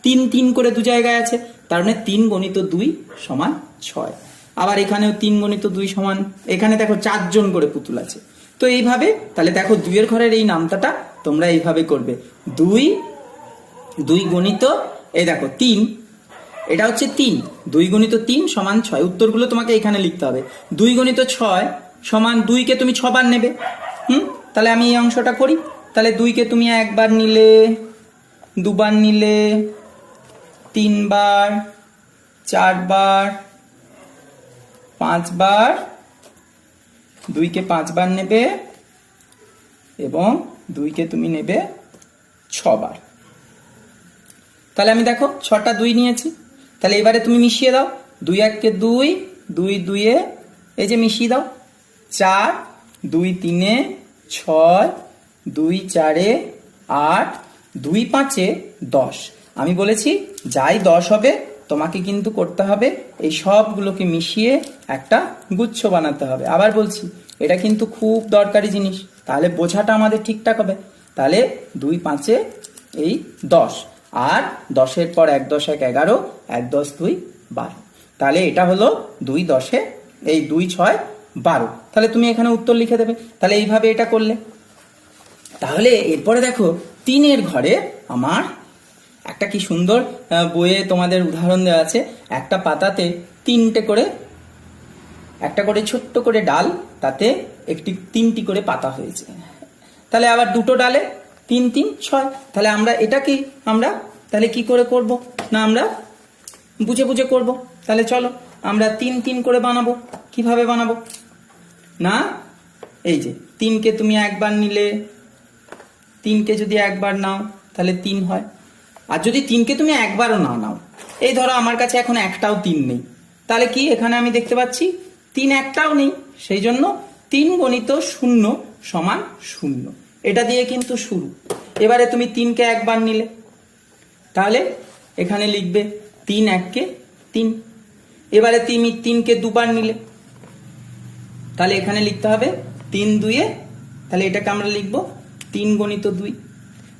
S1: 3 3 করে 2 জায়গায় আছে, তার মানে 3 গুণিত 2 সমান 6। আবার এখানেও 3 গুণিত 2 সমান, এখানে দেখো 4 জন করে পুতুল আছে। তো এইভাবে তাহলে দেখো 2-এর ঘরের এই নামতাটা তোমরা এইভাবে করবে, 2 2 গুণিত এই দেখো 3, এটা হচ্ছে 3, 2 গুণিত 3 সমান 6। উত্তরগুলো তোমাকে এখানে লিখতে হবে। 2 গুণিত 6 সমান 2 কে তুমি 6 বার নেবে। তাহলে আমি এই অংশটা করি। তাহলে 2 কে তুমি 1 বার নিলে, 2 বার নিলে, 3 বার, 4 বার, 5 বার। 2 কে 5 বার নেবে এবং 2 কে তুমি নেবে 6 বার। তাহলে আমি দেখো 6টা 2 নিয়েছি। তাহলে এবারে তুমি মিশিয়ে দাও, 2 1 2, 2 2 এই যে মিশিয়ে দাও, 4, 2 3 6, 2 4 8, 2 5 10। আমি বলেছি যাই 10 হবে তোমাকে কিন্তু করতে হবে এই সবগুলোকে মিশিয়ে একটা গুচ্ছ বানাতে হবে। আবার বলছি এটা কিন্তু খুব দরকারি জিনিস, তাহলে বোঝাটা আমাদের ঠিকঠাক হবে। তাহলে 2 5 এই 10, আর 10-এর পর 1 10 1 11, 1 10 2 12। তাহলে এটা হলো 2 10 এই 2 6 12। তাহলে তুমি এখানে উত্তর লিখে দেবে। তাহলে এইভাবে এটা করলে, তাহলে এরপরে দেখো 3-এর ঘরে আমার একটা কি সুন্দর বইয়ে তোমাদের উদাহরণ দেওয়া আছে। একটা পাতাতে 3টে করে, একটা করে ছোট্ট করে ডাল, তাতে 3টি করে পাতা হয়েছে। তাহলে আবার 2টো ডালে 3 3 6। তাহলে আমরা এটা কি, আমরা তাহলে কি করে করব না, আমরা বুঝে বুঝে করব। তাহলে চলো আমরা 3 3 করে বানাবো। কিভাবে বানাবো না, এই যে 3 কে তুমি 1 বার নিলে, 3 কে যদি 1 বার নাও তাহলে 3 হয়। আর যদি 3 কে তুমি 1 বারও না নাও, এই ধরো আমার কাছে এখন একটাও 3 নেই, তাহলে কি এখানে আমি দেখতে পাচ্ছি 3 একটাও নেই, সেই জন্য 3 গণিত 0 সমান 0। এটা দিয়ে কিন্তু শুরু। এবারে তুমি 3 কে 1 বার নিলে, তাহলে এখানে লিখবে 3 1 কে 3। এবারে তুমি 3 কে 2 বার নিলে, তাহলে এখানে লিখতে হবে 3 2 এ, তাহলে এটাকে আমরা লিখবো 3 গণিত 2।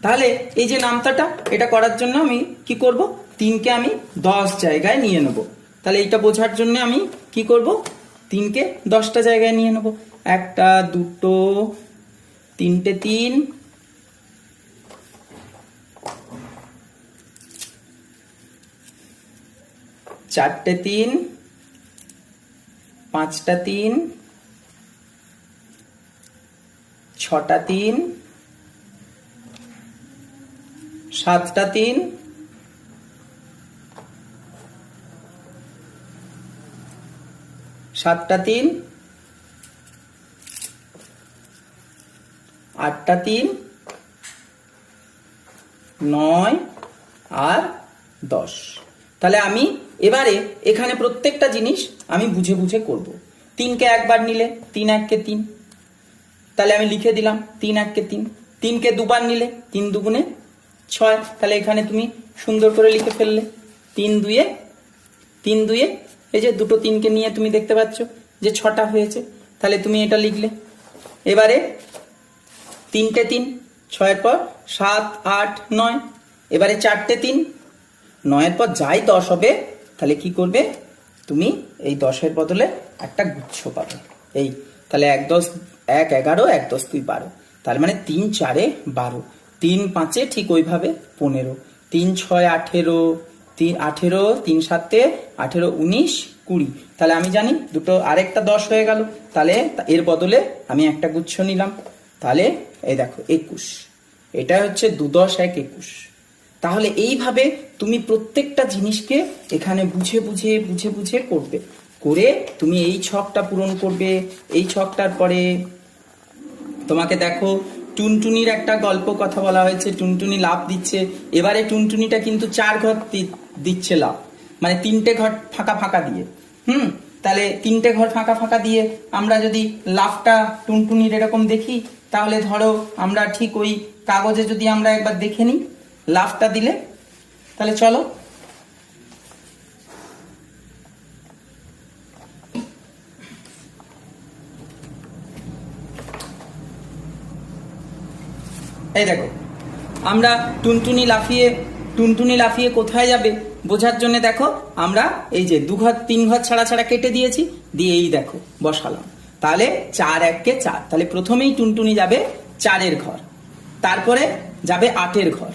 S1: তাহলে এই যে নামতাটা, এটা করার জন্য আমি কি করব, 3 কে আমি 10 জায়গায় নিয়ে নেব। তাহলে এটা বোঝার জন্য আমি কি করব, 3 কে 10টা জায়গায় নিয়ে নেব। 1টা 2টো 3টে 3, 4টে 3, 5টা 3, 6টা 3, 7টা 3, 8 7টা 3, 8টা 3, 9 আর 10। তাহলে আমি এবারে এখানে প্রত্যেকটা জিনিস আমি বুঝে বুঝে করব। 3কে একবার নিলে 3 1 3, তাহলে আমি লিখে দিলাম 3 1 3। 3কে দুবার নিলে 3 2 6, তাহলে এখানে তুমি সুন্দর করে লিখে ফেললে 3 2 এই যে দুটো 3কে নিয়ে তুমি দেখতে পাচ্ছ যে 6টা হয়েছে, তাহলে তুমি এটা লিখলে। এবারে 3টে 3, 6 পর 7 8 9, এবারে 4টে 3, 9 পর যাই 10 হবে, তাহলে কি করবে তুমি এই 10 বদলে একটা গুচ্ছ পাবে। এই তাহলে 1 10 1 11, 1 10 2 12, তার মানে 3 4 12, 3 5 ঠিক ওইভাবে 15, 3 6 18, 3 18, 3 7 18 19 20, তাহলে আমি জানি দুটো আরেকটা 10 হয়ে গেল, তাহলে এর বদলে আমি একটা গুচ্ছ নিলাম, তাহলে এই দেখো 21। এটা হচ্ছে 2 10 1 21। তাহলে এইভাবে তুমি প্রত্যেকটা জিনিসকে এখানে বুঝে বুঝে বুঝে বুঝে করবে, করে তুমি এই ছকটা পূরণ করবে। এই ছকটার পরে তোমাকে দেখো টুনটুনির একটা গল্প কথা বলা হয়েছে, টুনটুনি লাফ দিচ্ছে। এবারে টুনটুনিটা কিন্তু 4 ঘর দিচ্ছে লাফ, মানে 3টে ঘর ফাঁকা ফাঁকা দিয়ে। তাহলে 3টে ঘর ফাঁকা ফাঁকা দিয়ে আমরা যদি লাফটা টুনটুনির এরকম দেখি, তাহলে ধরো আমরা ঠিক ওই কাগজে যদি আমরা একবার দেখে নিই লাফটা দিলে, তাহলে চলো। এই দেখো আমরা টুনটুনি লাফিয়ে কোথায় যাবে বোঝার জন্য দেখো আমরা এই যে 2 ঘর 3 ঘর ছাড়া ছাড়া কেটে দিয়েছি, দিয়ে এই দেখো বসালাম। তাহলে 4 1 কে 4, তাহলে প্রথমেই টুনটুনি যাবে 4-এর ঘর, তারপরে যাবে 8-এর ঘর,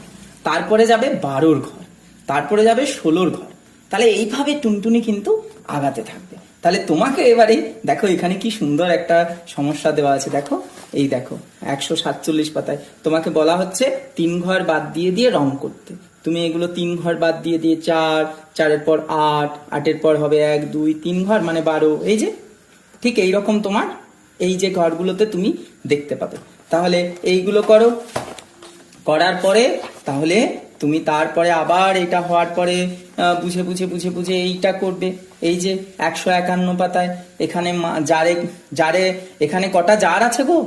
S1: তারপরে যাবে 12-র ঘর, তারপরে যাবে 16-র ঘর। তাহলে এইভাবে টুনটুনি কিন্তু আগাতে থাকবে। তাহলে তোমাকে এবারে দেখো এখানে কি সুন্দর একটা সমস্যা দেওয়া আছে, দেখো এই দেখো 147 পাতায় তোমাকে বলা হচ্ছে 3 ঘর বাদ দিয়ে দিয়ে রং করতে। তুমি এগুলো 3 ঘর বাদ দিয়ে দিয়ে 4, 4-এর পর 8, 8-এর পর হবে 1 2 3 ঘর মানে 12, এই যে ঠিক এইরকম তোমার এই যে ঘরগুলোতে তুমি দেখতে পাবে। তাহলে এইগুলো করো, করার পরে তাহলে তুমি তারপরে আবার এটা হওয়ার পরে বুঝে বুঝে বুঝে বুঝে এইটা করবে। এই যে 151 পাতায় এখানে জারে এখানে কটা জার আছে গো?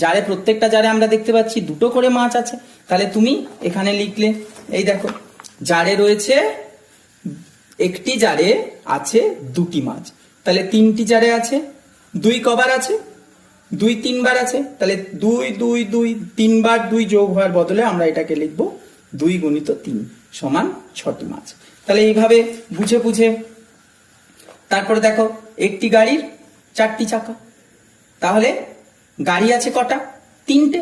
S1: জারে প্রত্যেকটা জারে আমরা দেখতে পাচ্ছি 2টো করে মাছ আছে। তাহলে তুমি এখানে লিখলে এই দেখো জারে রয়েছে, একটি জারে আছে 2টি মাছ, তাহলে 3টি জারে আছে 2 কবার আছে 2 3 বার আছে, তাহলে 2 2 2 3 বার 2 যোগ হওয়ার বদলে আমরা এটাকে লিখবো 2 গুণিত 3 সমান 6টি মাছ। তাহলে এইভাবে বুঝে বুঝে তারপরে দেখো একটি গাড়ির 4টি চাকা, তাহলে গাড়ি আছে কটা 3টে।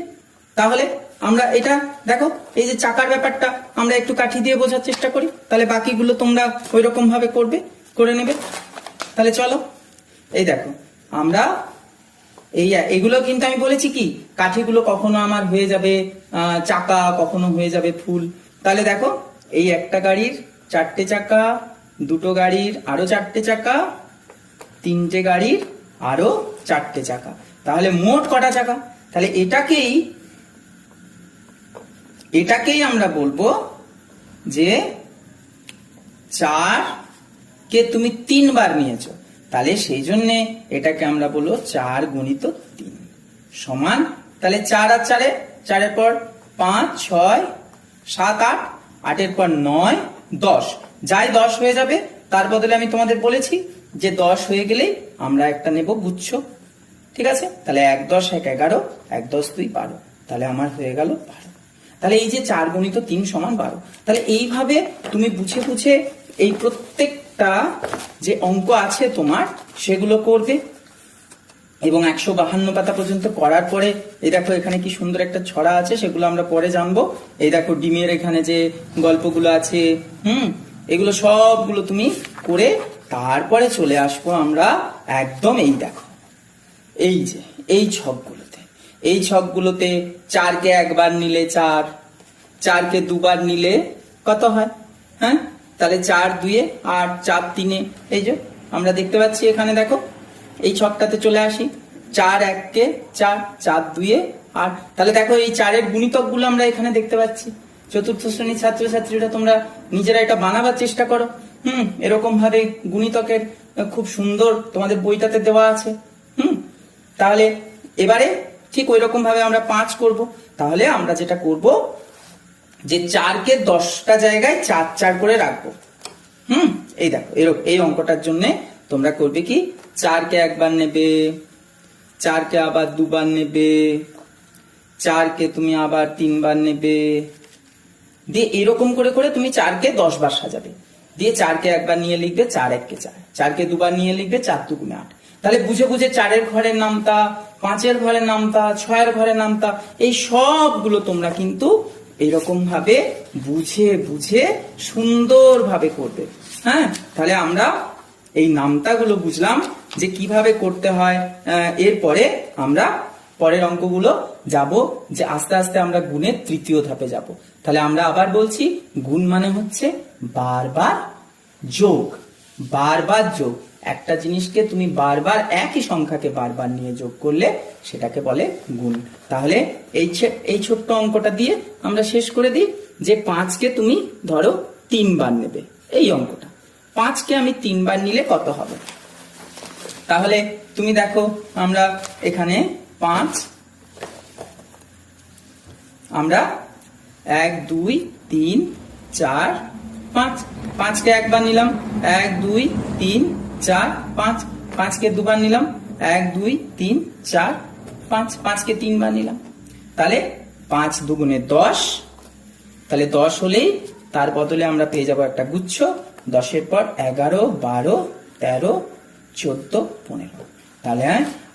S1: তাহলে আমরা এটা দেখো এই যে চাকার ব্যাপারটা আমরা একটু কাঠি দিয়ে বোঝার চেষ্টা করি, তাহলে বাকিগুলো তোমরা ওই রকম ভাবে করে নেবে। তাহলে চলো এই দেখো আমরা এগুলো কিন্তু আমি বলেছি কি কাঠিগুলো কখনো আমার হয়ে যাবে চাকা, কখনো হয়ে যাবে ফুল। তাহলে দেখো এই একটা গাড়ির 4টে চাকা, 2টো গাড়ির আরো 4টে চাকা, 3টে গাড়ির আরো 4টে চাকা, তাহলে মোট কটা চাকা? তাহলে এটাকেই আমরা বলবো যে 4 কে তুমি 3 বার নিয়েছো, তাহলে সেই জন্য এটাকে আমরা বলবো 4 গুণিত 3 সমান। তাহলে 4 আর 4-এ 4-এর পর 5 6 7 8, 8-এর পর 9 10, যাই 10 হয়ে যাবে তার বদলে আমি তোমাদের বলেছি যে 10 হয়ে গেলেই আমরা একটা নেব গুচ্ছ, ঠিক আছে? তাহলে 1 10 1 11, 1 10 2 12, তাহলে আমার হয়ে গেল 12। তাহলে এই যে 4 গুণিত 3 সমান 12, তাহলে এইভাবে তুমি বুঝে বুঝে এই প্রত্যেকটা যে অঙ্ক আছে তোমার সেগুলো করবে এবং 152 পাতা পর্যন্ত করার পরে এই দেখো এখানে কি সুন্দর একটা ছড়া আছে, সেগুলো আমরা পরে জানবো। এই দেখো ডিমের এখানে যে গল্পগুলো আছে, এগুলো সবগুলো তুমি করে তারপরে চলে আসবো আমরা একদম এই দেখো এই যে এই ছকগুলোতে 4-কে একবার নিলে 4, 4-কে দুবার নিলে কত হয়? হ্যাঁ, তাহলে 4 2 8, 4 3, এই যে আমরা দেখতে পাচ্ছি এখানে দেখো, এই ছকটাতে চলে আসি, 4 1 4, 4 2 8। তাহলে দেখো এই 4-এর গুণিতকগুলো আমরা এখানে দেখতে পাচ্ছি। চতুর্থ শ্রেণীর ছাত্রছাত্রীরা তোমরা নিজেরা এটা বানাবার চেষ্টা করো। এরকম ভাবে গুণিতকের খুব সুন্দর তোমাদের বইটাতে দেওয়া আছে। তাহলে এবারে ঠিক ওই রকম ভাবে আমরা 5 করব। তাহলে আমরা যেটা করব যে 4-কে 10টা জায়গায় 4 4 করে রাখবো। এই দেখো এই অঙ্কটার জন্য তোমরা করবে কি, 4-কে একবার নেবে, 4-কে আবার দুবার নেবে, 4-কে তুমি আবার 3বার নেবে, দিয়ে এরকম করে করে তুমি 4-কে 10 বার সাজাবে। দিয়ে 4-কে একবার নিয়ে লিখবে 4 1 4, 4-কে দুবার নিয়ে লিখবে 4 2 8। তাহলে বুঝে বুঝে 4-এর ঘরের নামতা, 5-এর ঘরের নামতা, 6-এর ঘরের নামতা, এই সবগুলো তোমরা কিন্তু এরকম ভাবে বুঝে বুঝে সুন্দরভাবে করবে। হ্যাঁ, তাহলে আমরা এই নামতাগুলো বুঝলাম যে কিভাবে করতে হয়। এরপরে আমরা পরের অঙ্কগুলো যাব, যে আস্তে আস্তে আমরা গুণের তৃতীয় ধাপে যাব। তাহলে আমরা আবার বলছি, গুণ মানে হচ্ছে বারবার যোগ, বারবার যোগ। একটা জিনিসকে তুমি বারবার, একই সংখ্যাকে বারবার নিয়ে যোগ করলে সেটাকে বলে গুণ। তাহলে এই ছোট্ট অঙ্কটা দিয়ে আমরা শেষ করে দিই, যে 5-কে তুমি ধরো 3 বার নেবে। এই অঙ্কটা 5-কে আমি 3 বার নিলে কত হবে? তাহলে তুমি দেখো, আমরা এখানে 5, আমরা 1 2 3 4 5, 5-কে একবার নিলাম, 1 2 3 4 5, 5-কে দুবার নিলাম, 1 2 3 4 5, 5-কে 3 বার নিলাম। তাহলে 5 2 10, তাহলে 10 হলেই তার বদলে আমরা পেয়ে যাব একটা গুচ্ছ। 10-এর পর 11 12 13 14 15। তাহলে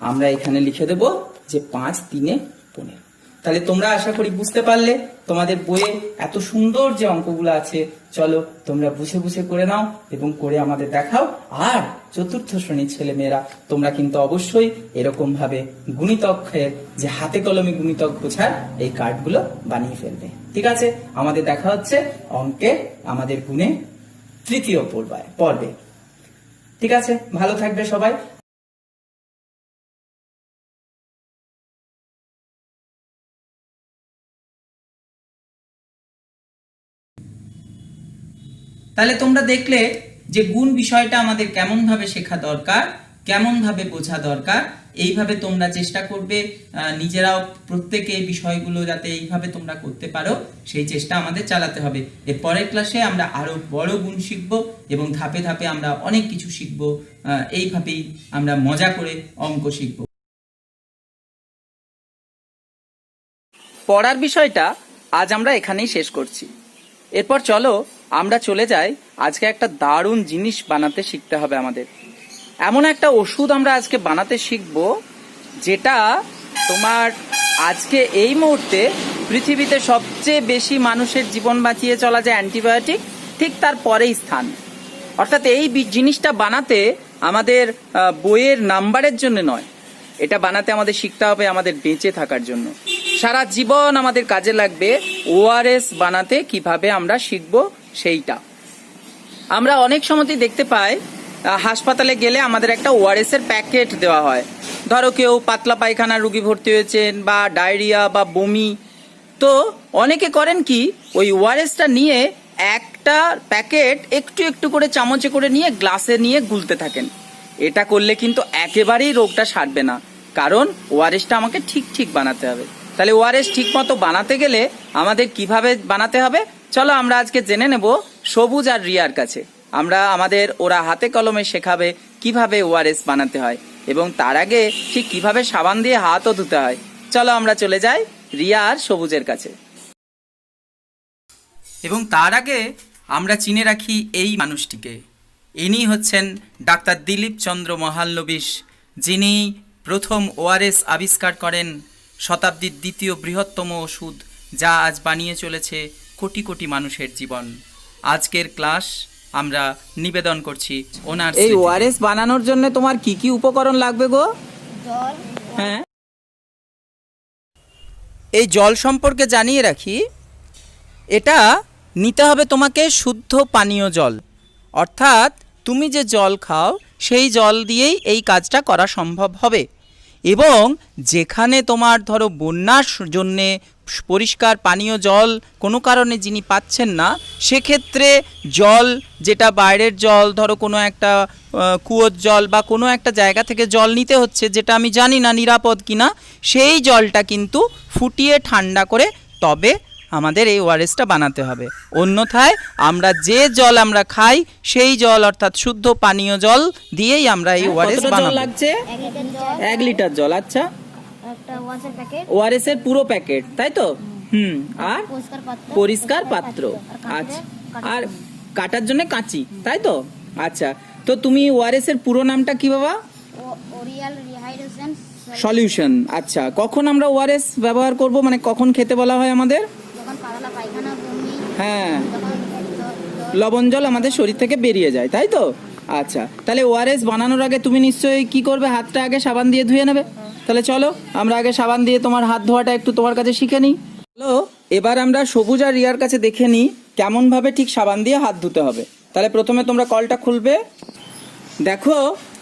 S1: আমরা এখানে লিখে দেব যে 5 3 15। তাহলে তোমরা আশা করি বুঝতে পারলে, তোমাদের বইয়ে এত সুন্দর যে অঙ্কগুলো আছে, চলো তোমরা বুঝে বুঝে করে নাও এবং করে আমাদের দেখাও। আর চতুর্থ শ্রেণীর ছেলে মেয়েরা তোমরা কিন্তু অবশ্যই এরকম ভাবে গুণিতকের যে হাতে কলমে গুণিতক বোঝার এই কার্ডগুলো বানিয়ে ফেলবে। ঠিক আছে, আমাদের দেখা হচ্ছে অঙ্কে আমাদের গুণে তৃতীয় পর্বে। ঠিক আছে, ভালো থাকবে সবাই। তাহলে তোমরা দেখলে যে গুণ বিষয়টা আমাদের কেমন ভাবে শেখা দরকার, কেমন ভাবে বোঝা দরকার। এইভাবে তোমরা চেষ্টা করবে নিজেরাও প্রত্যেকে এই বিষয়গুলো যাতে এইভাবে তোমরা করতে পারো, সেই চেষ্টা আমাদের চালাতে হবে। এর পরের ক্লাসে আমরা আরো বড় গুণ শিখবো এবং ধাপে ধাপে আমরা অনেক কিছু শিখবো। এইভাবেই আমরা মজা করে অঙ্ক শিখবো। পড়ার বিষয়টা আজ আমরা এখানেই শেষ করছি। এরপর চলো আমরা চলে যাই, আজকে একটা দারুণ জিনিস বানাতে শিখতে হবে আমাদের। এমন একটা ওষুধ আমরা আজকে বানাতে শিখব, যেটা তোমার আজকে এই মুহূর্তে পৃথিবীতে সবচেয়ে বেশি মানুষের জীবন বাঁচিয়ে চলা যে অ্যান্টিবায়োটিক, ঠিক তার পরেই স্থান। অর্থাৎ এই জিনিসটা বানাতে আমাদের বইয়ের নাম্বারের জন্য নয়, এটা বানাতে আমাদের শিখতে হবে আমাদের বেঁচে থাকার জন্য। সারা জীবন আমাদের কাজে লাগবে ওআরএস বানাতে কিভাবে আমরা শিখবো সেইটা। আমরা অনেক সময়তেই দেখতে পাই হাসপাতালে গেলে আমাদের একটা ওআরএস এর প্যাকেট দেওয়া হয়। ধরো কেউ পাতলা পায়খানার রুগী ভর্তি হয়েছেন বা ডায়রিয়া বা বমি, তো অনেকে করেন কি, ওই ওআরএসটা নিয়ে একটা প্যাকেট একটু একটু করে চামচে করে নিয়ে গ্লাসে নিয়ে গুলতে থাকেন। এটা করলে কিন্তু একেবারেই রোগটা সারবে না, কারণ ওআরএসটা আমাকে ঠিক ঠিক বানাতে হবে। তাহলে ওআরএস ঠিক মতো বানাতে গেলে আমাদের কিভাবে বানাতে হবে, চলো আমরা আজকে জেনে নেব সবুজ আর রিয়ার কাছে। ওরা হাতে কলমে শেখাবে কিভাবে ওআরএস বানাতে হয় এবং তার আগে ঠিক কিভাবে সাবান দিয়ে হাতও ধুতে হয়। চলো আমরা চলে যাই রিয়া আর সবুজের কাছে। এবং তার আগে আমরা চিনে রাখি এই মানুষটিকে। ইনি হচ্ছেন ডাক্তার দিলীপ চন্দ্র মহালনবিশ, যিনি প্রথম ওআরএস আবিষ্কার করেন, শতাব্দীর দ্বিতীয় বৃহত্তম ওষুধ, যা আজ বানিয়ে চলেছে কোটি কোটি মানুষের জীবন। আজকের ক্লাস আমরা নিবেদন করছি ওনার। এই ওআরএস বানানোর জন্য তোমার কি কি উপকরণ লাগবে গো?
S4: জল।
S1: হ্যাঁ, এই জল সম্পর্কে জানিয়ে রাখি, এটা নিতে হবে তোমাকে শুদ্ধ পানীয় জল, অর্থাৎ তুমি যে জল খাও সেই জল দিয়েই এই কাজটা করা সম্ভব হবে। এবং যেখানে তোমার ধরো বন্যার জন্যে পরিষ্কার পানীয় জল কোনো কারণে যিনি পাচ্ছেন না, সেক্ষেত্রে জল যেটা বাইরের জল, ধরো কোনো একটা কুয়োর জল বা কোনো একটা জায়গা থেকে জল নিতে হচ্ছে, যেটা আমি জানি না নিরাপদ কিনা, সেই জলটা কিন্তু ফুটিয়ে ঠান্ডা করে তবে আমাদের এই ওআরএসটা বানাতে হবে। অন্যথায় আমরা যে জল আমরা খাই সেই জল অর্থাৎ শুদ্ধ পানীয় জল দিয়েই আমরা এই ওআরএস বানাবো। লাগছে 1 লিটার জল। আচ্ছা,
S4: একটা ওয়াশের প্যাকেট,
S1: ওআরএস এর পুরো প্যাকেট, তাই তো? আর পরিষ্কার পাত্র। আচ্ছা, আর কাটার জন্য কাঁচি, তাই তো? আচ্ছা, তো তুমি ওআরএস এর পুরো নামটা কি বাবা?
S4: ওরিয়াল রিহাইড্রেশন
S1: সলিউশন। আচ্ছা, কখন আমরা ওআরএস ব্যবহার করব, মানে কখন খেতে বলা হয় আমাদের?
S4: যখন পাতলা পায়খানা, বমি,
S1: হ্যাঁ,
S4: তখন
S1: লবণ জল আমাদের শরীর থেকে বেরিয়ে যায়, তাই তো? আচ্ছা, তাহলে ওআরএস বানানোর আগে তুমি নিশ্চয়ই কি করবে, হাতটা আগে সাবান দিয়ে ধুয়ে নেবে। তাহলে চলো আমরা আগে সাবান দিয়ে তোমার হাত ধোয়াটা একটু তোমার কাছে শিখে নিই। চলো এবার আমরা সবুজ আর রিয়ার কাছে দেখে নিই কেমনভাবে ঠিক সাবান দিয়ে হাত ধুতে হবে। তাহলে প্রথমে তোমরা কলটা খুলবে। দেখো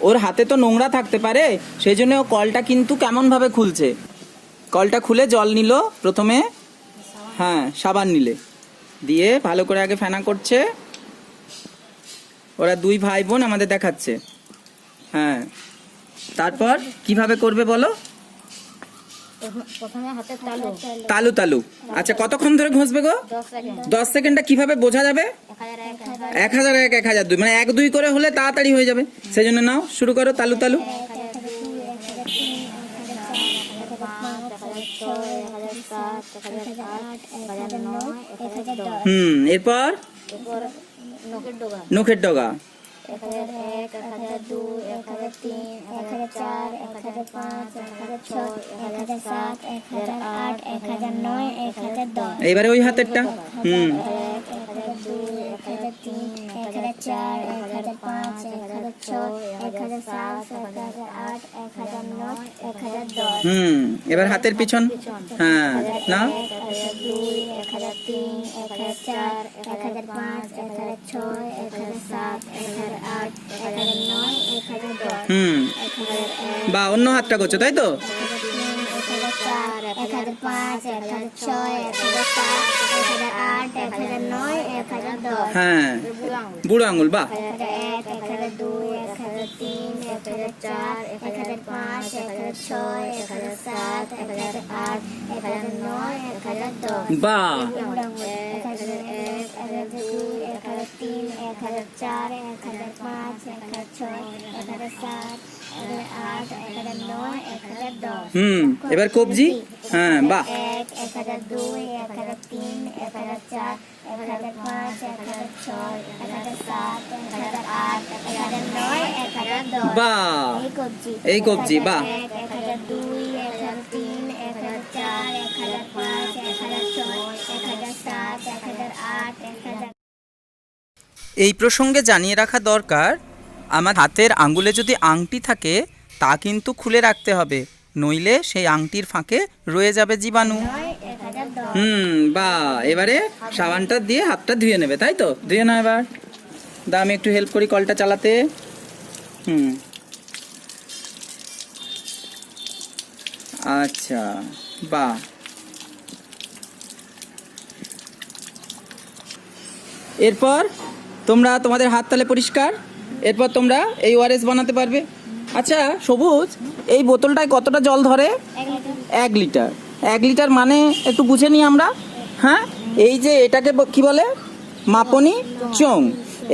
S1: ওর হাতে তো নোংরা থাকতে পারে, সেই জন্য ও কলটা কিন্তু কেমনভাবে খুলছে। কলটা খুলে জল নিল প্রথমে, হ্যাঁ সাবান নিলে, দিয়ে ভালো করে আগে ফেনা করছে। ওরা 2 ভাই বোন আমাদের দেখাচ্ছে। হ্যাঁ, তারপর কিভাবে করবে বলো?
S4: প্রথমে হাতে তালু
S1: তালু তালু। আচ্ছা, কতক্ষণ ধরে ঘষবে গো?
S4: 10 সেকেন্ড,
S1: 10 সেকেন্ডটা কিভাবে বোঝা যাবে?
S4: 1001,
S1: 1001, 1002, মানে 1-2 করে হলে তাড়াতাড়ি হয়ে যাবে। সেই জন্য নাও, শুরু করো তালু তালু।
S4: 1002, 1003, 1004, 1005, 1006, 1007, 1008, 1009, 1010,
S1: এরপর
S4: নখের ডগা,
S1: নখের ডগা।
S4: 1001, 1002, 1003, 1004, 1005, 1006, 1007, 1008, 1009, 1010,
S1: এইবারে ওই হাতেরটা।
S4: 1001, 1002, 1003, 1004, 1005, 1006, 1007, 1008, 1009, 1010,
S1: এবার হাতের পিছন। হ্যাঁ, না
S4: 1002, 1003, 1004, 1005, 1006, 1007, 1008, 1009, 1010,
S1: বা অন্য হাতটা করছো, তাই তো?
S4: 1004, 1005, 1006, 1007, 1008, 1009, 1010,
S1: হ্যাঁ, বুড়ো আঙুল। বা
S4: 1001, 1002, 1003, 1004, 1005, 1006, 1007, 1008, 1009, 1010,
S1: বা
S4: 1001, 1002, 1003, 1004, 1005, 1006, 1007, 1008, 1009, 1010,
S1: এবার কবজি। হ্যাঁ, বা
S4: 1, 1002, 1003, 1004, 1005, 1006, 1007, 1008, 1009, 1010,
S1: বা এই কবজি। বা
S4: 1, 1002, 1003, 1004, 1005, 1006, 1007, 1008, 1009,
S1: এই প্রসঙ্গে জানিয়ে রাখা দরকার, আমার হাতের আঙ্গুলে যদি আংটি থাকে তা কিন্তু খুলে রাখতে হবে, নইলে সেই আংটির ফাঁকে রয়ে যাবে জীবাণু।
S4: 1010,
S1: বা এবারে সাবানটা দিয়ে হাতটা ধুয়ে নেবে, তাই তো? ধুয়ে নাও এবার। দা আমি একটু হেল্প করি কলটা চালাতে। আচ্ছা, বা এরপর তোমরা তোমাদের হাত তালে পরিষ্কার। এরপর তোমরা এই ওআরএস বানাতে পারবে। আচ্ছা সবুজ, এই বোতলটায় কতটা জল ধরে? 1 লিটার। 1 লিটার মানে একটু বুঝে নিই আমরা। হ্যাঁ, এই যে এটাকে কি বলে? মাপনি চোঙ।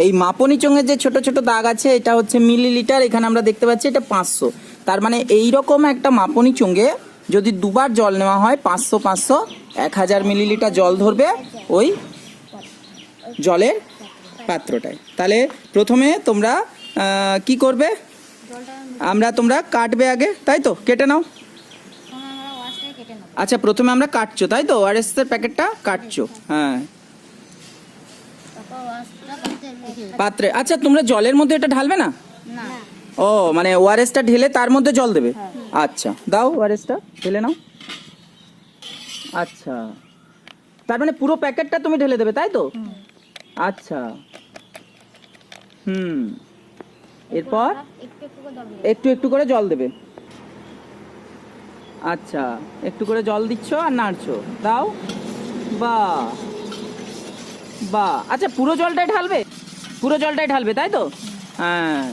S1: এই মাপনি চোঙের যে ছোট ছোট দাগ আছে, এটা হচ্ছে মিলিলিটার। এখানে আমরা দেখতে পাচ্ছি এটা 500। তার মানে এইরকম একটা মাপনি চোঙে যদি 2 বার জল নেওয়া হয়, 500 500 1000 মিলিলিটার জল ধরবে ওই জলের পাত্রটায়। তাহলে প্রথমে তোমরা কি করবে? তোমরা কাটবে আগে, তাই তো? কেটে নাও।
S4: আমরা ওয়াশটাই কেটে নেব।
S1: আচ্ছা, প্রথমে আমরা কাটছো, তাই তো? ওআরএস এর প্যাকেটটা কাটছো। হ্যাঁ,
S4: তারপর ওয়াশটা করতে রেখে
S1: পাত্রে। আচ্ছা, তোমরা জলের মধ্যে এটা ঢালবে না?
S4: না,
S1: ও, মানে ওআরএসটা ঢেলে তার মধ্যে জল দেবে। আচ্ছা, দাও ওআরএসটা ঢেলে নাও। আচ্ছা, তার মানে পুরো প্যাকেটটা তুমি ঢেলে দেবে, তাই তো? আচ্ছা, এরপর
S4: একটু একটু করে জল দিবে।
S1: একটু একটু করে জল দেবে। আচ্ছা, একটু করে জল দিচ্ছ আর নাড়ছো, দাও। বাহ বাহ, আচ্ছা পুরো জলটাই ঢালবে, পুরো জলটাই ঢালবে, তাই তো? হ্যাঁ,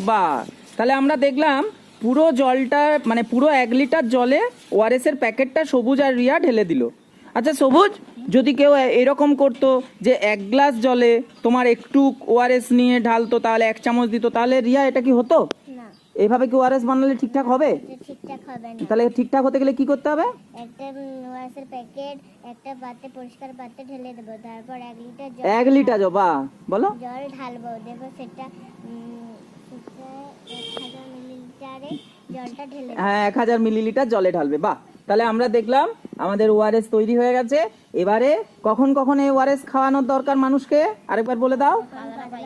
S1: বাহ। তাহলে আমরা দেখলাম পুরো জলটা মানে পুরো 1 লিটার জলে ওআরএস এর প্যাকেটটা সবুজ আর রিয়া ঢেলে দিল। আচ্ছা সবুজ, যদি কেউ এরকম করতো যে 1 গ্লাস জলে তোমার একটু ওআরএস নিয়ে ঢালতো, তাহলে 1 চামচ দিত, তাহলে রিয়া এটা কি হতো?
S4: না,
S1: এইভাবে কি ওআরএস বানালে ঠিকঠাক হবে?
S4: এটা ঠিকঠাক হবে না।
S1: তাহলে ঠিকঠাক হতে গেলে কি করতে হবে?
S4: একটা ওয়াশের প্যাকেট একটা পাত্রে, পরিষ্কার পাত্রে ঢেলে দেবো, তারপর 1 লিটার
S1: 1 লিটার বাহ, বলো।
S4: জল ঢালবো, দেবো সেটা 1000 মিলিলিটারে জলটা ঢেলে দেবো।
S1: হ্যাঁ, 1000 মিলিলিটার জলে ঢালবে, বাহ। তাহলে আমরা দেখলাম আমাদের ওআরএস তৈরি হয়ে গেছে। এবারে কখন কখন এই ওআরএস খাওয়ানোর দরকার মানুষকে, আরেকবার বলে দাও।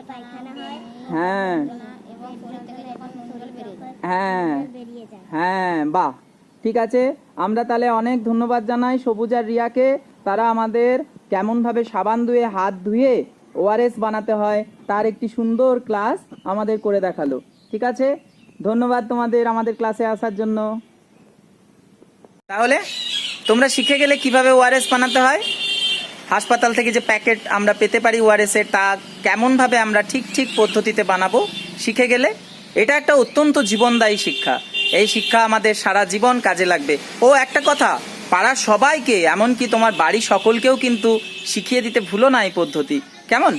S4: পায়খানা হয়
S1: হ্যাঁ
S4: এবং শরীর থেকে যখন নুন জল বেরিয়ে যায়,
S1: হ্যাঁ
S4: বেরিয়ে যায়।
S1: হ্যাঁ, বাহ, ঠিক আছে। আমরা তাহলে অনেক ধন্যবাদ জানাই সবুজ আর রিয়াকে। তারা আমাদের কেমনভাবে সাবান ধুয়ে হাত ধুয়ে ওআরএস বানাতে হয় তার একটি সুন্দর ক্লাস আমাদের করে দেখালো। ঠিক আছে, ধন্যবাদ তোমাদের আমাদের ক্লাসে আসার জন্য। তাহলে তোমরা শিখে গেলে কিভাবে ওআরএস বানাতে হয়। হাসপাতাল থেকে যে প্যাকেট আমরা পেতে পারি ওআরএস এর, তা কেমনভাবে আমরা ঠিক ঠিক পদ্ধতিতে বানাবো শিখে গেলে। এটা একটা অত্যন্ত জীবনদায়ী শিক্ষা। এই শিক্ষা আমাদের সারা জীবন কাজে লাগবে। ও একটা কথা, পাড়ার সবাইকে এমনকি তোমার বাড়ির সকলকেও কিন্তু শিখিয়ে দিতে ভুলো না এই পদ্ধতি, কেমন?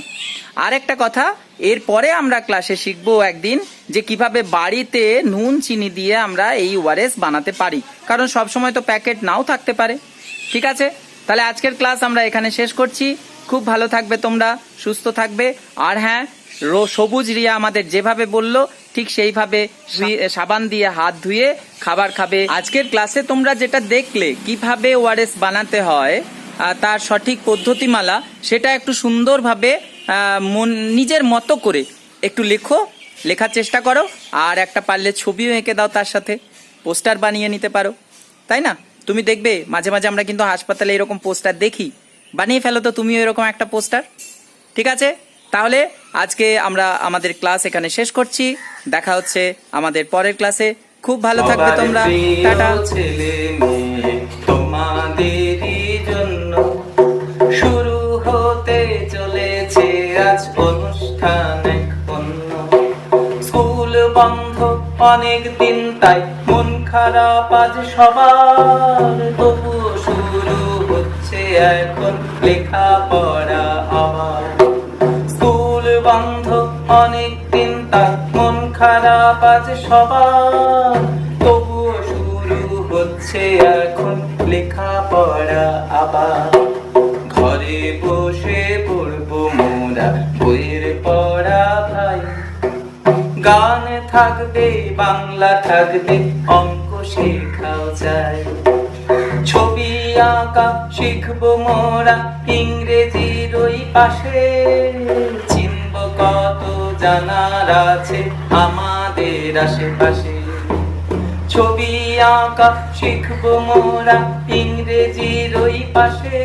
S1: আর একটা কথা, এরপরে আমরা ক্লাসে শিখবো একদিন যে কিভাবে বাড়িতে নুন চিনি দিয়ে আমরা এই ওআরএস বানাতে পারি, কারণ সব সময় তো প্যাকেট নাও থাকতে পারে। ঠিক আছে, তাহলে আজকের ক্লাস আমরা এখানে শেষ করছি। খুব ভালো থাকবে তোমরা, সুস্থ থাকবে। আর হ্যাঁ, সবুজ রিয়া আমাদের যেভাবে বললো ঠিক সেইভাবে সাবান দিয়ে হাত ধুয়ে খাবার খাবে। আজকের ক্লাসে তোমরা যেটা দেখলে কিভাবে ওআরএস বানাতে হয় তার সঠিক পদ্ধতিমালা, সেটা একটু সুন্দরভাবে নিজের মতো করে একটু লেখার চেষ্টা করো। আর একটা পারলে ছবিও এঁকে দাও, তার সাথে পোস্টার বানিয়ে নিতে পারো, তাই না? তুমি দেখবে মাঝে মাঝে আমরা কিন্তু হাসপাতালে এরকম পোস্টার দেখি, বানিয়ে ফেলো তো তুমিও এরকম একটা পোস্টার। ঠিক আছে, তাহলে আজকে আমরা আমাদের ক্লাস এখানে শেষ করছি। দেখা হচ্ছে আমাদের পরের ক্লাসে। খুব ভালো থাকবে তোমরা, টাটা।
S3: ছেলে মেয়ে তোমাদেরই জন্য শুরু হতে চলেছে আজ অনুষ্ঠান এক অন্য। স্কুল বন্ধ অনেক দিন, তাই মন খারাপ আজ সবার, তবুও শুরু হচ্ছে এখন লেখাপড়া আবার। স্কুল বন্ধ অনেক দিন, তাই মন খারাপ আজ সবার, তবুও শুরু হচ্ছে এখন লেখাপড়া আবার। ঘরে বসে পড়বো মোরা বইয়ের পড়া ভাই, গান থাকবে, বাংলা থাকবে, অঙ্ক শেখাও যায়। ছবি আঁকা শিখবো মোরা ইংরেজির ওই পাশে, চিনব কত জানার আছে আমাদের আশেপাশে। ছবি আঁকা শিখবো মোরা ইংরেজির ওই পাশে,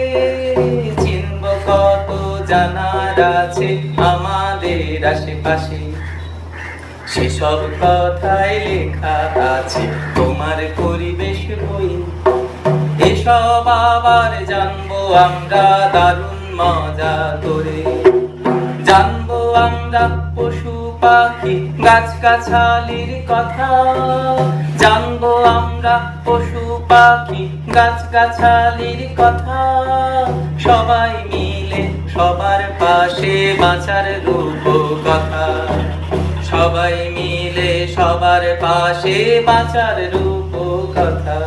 S3: চিনব কত জানার আছে আমাদের আশেপাশে। সেসব কথাই লেখা আছে তোমার পরিবেশ বই, এসব আবার জানবো আমরা দারুণ মজা করে। জানবো আমরা পশু পাখি গাছগাছালির কথা, জানবো আমরা পশু পাখি গাছগাছালির কথা। সবাই মিলে সবার পাশে বাঁচার রূপকথা, সবাই মিলে সবার পাশে বাঁচার রূপকথা।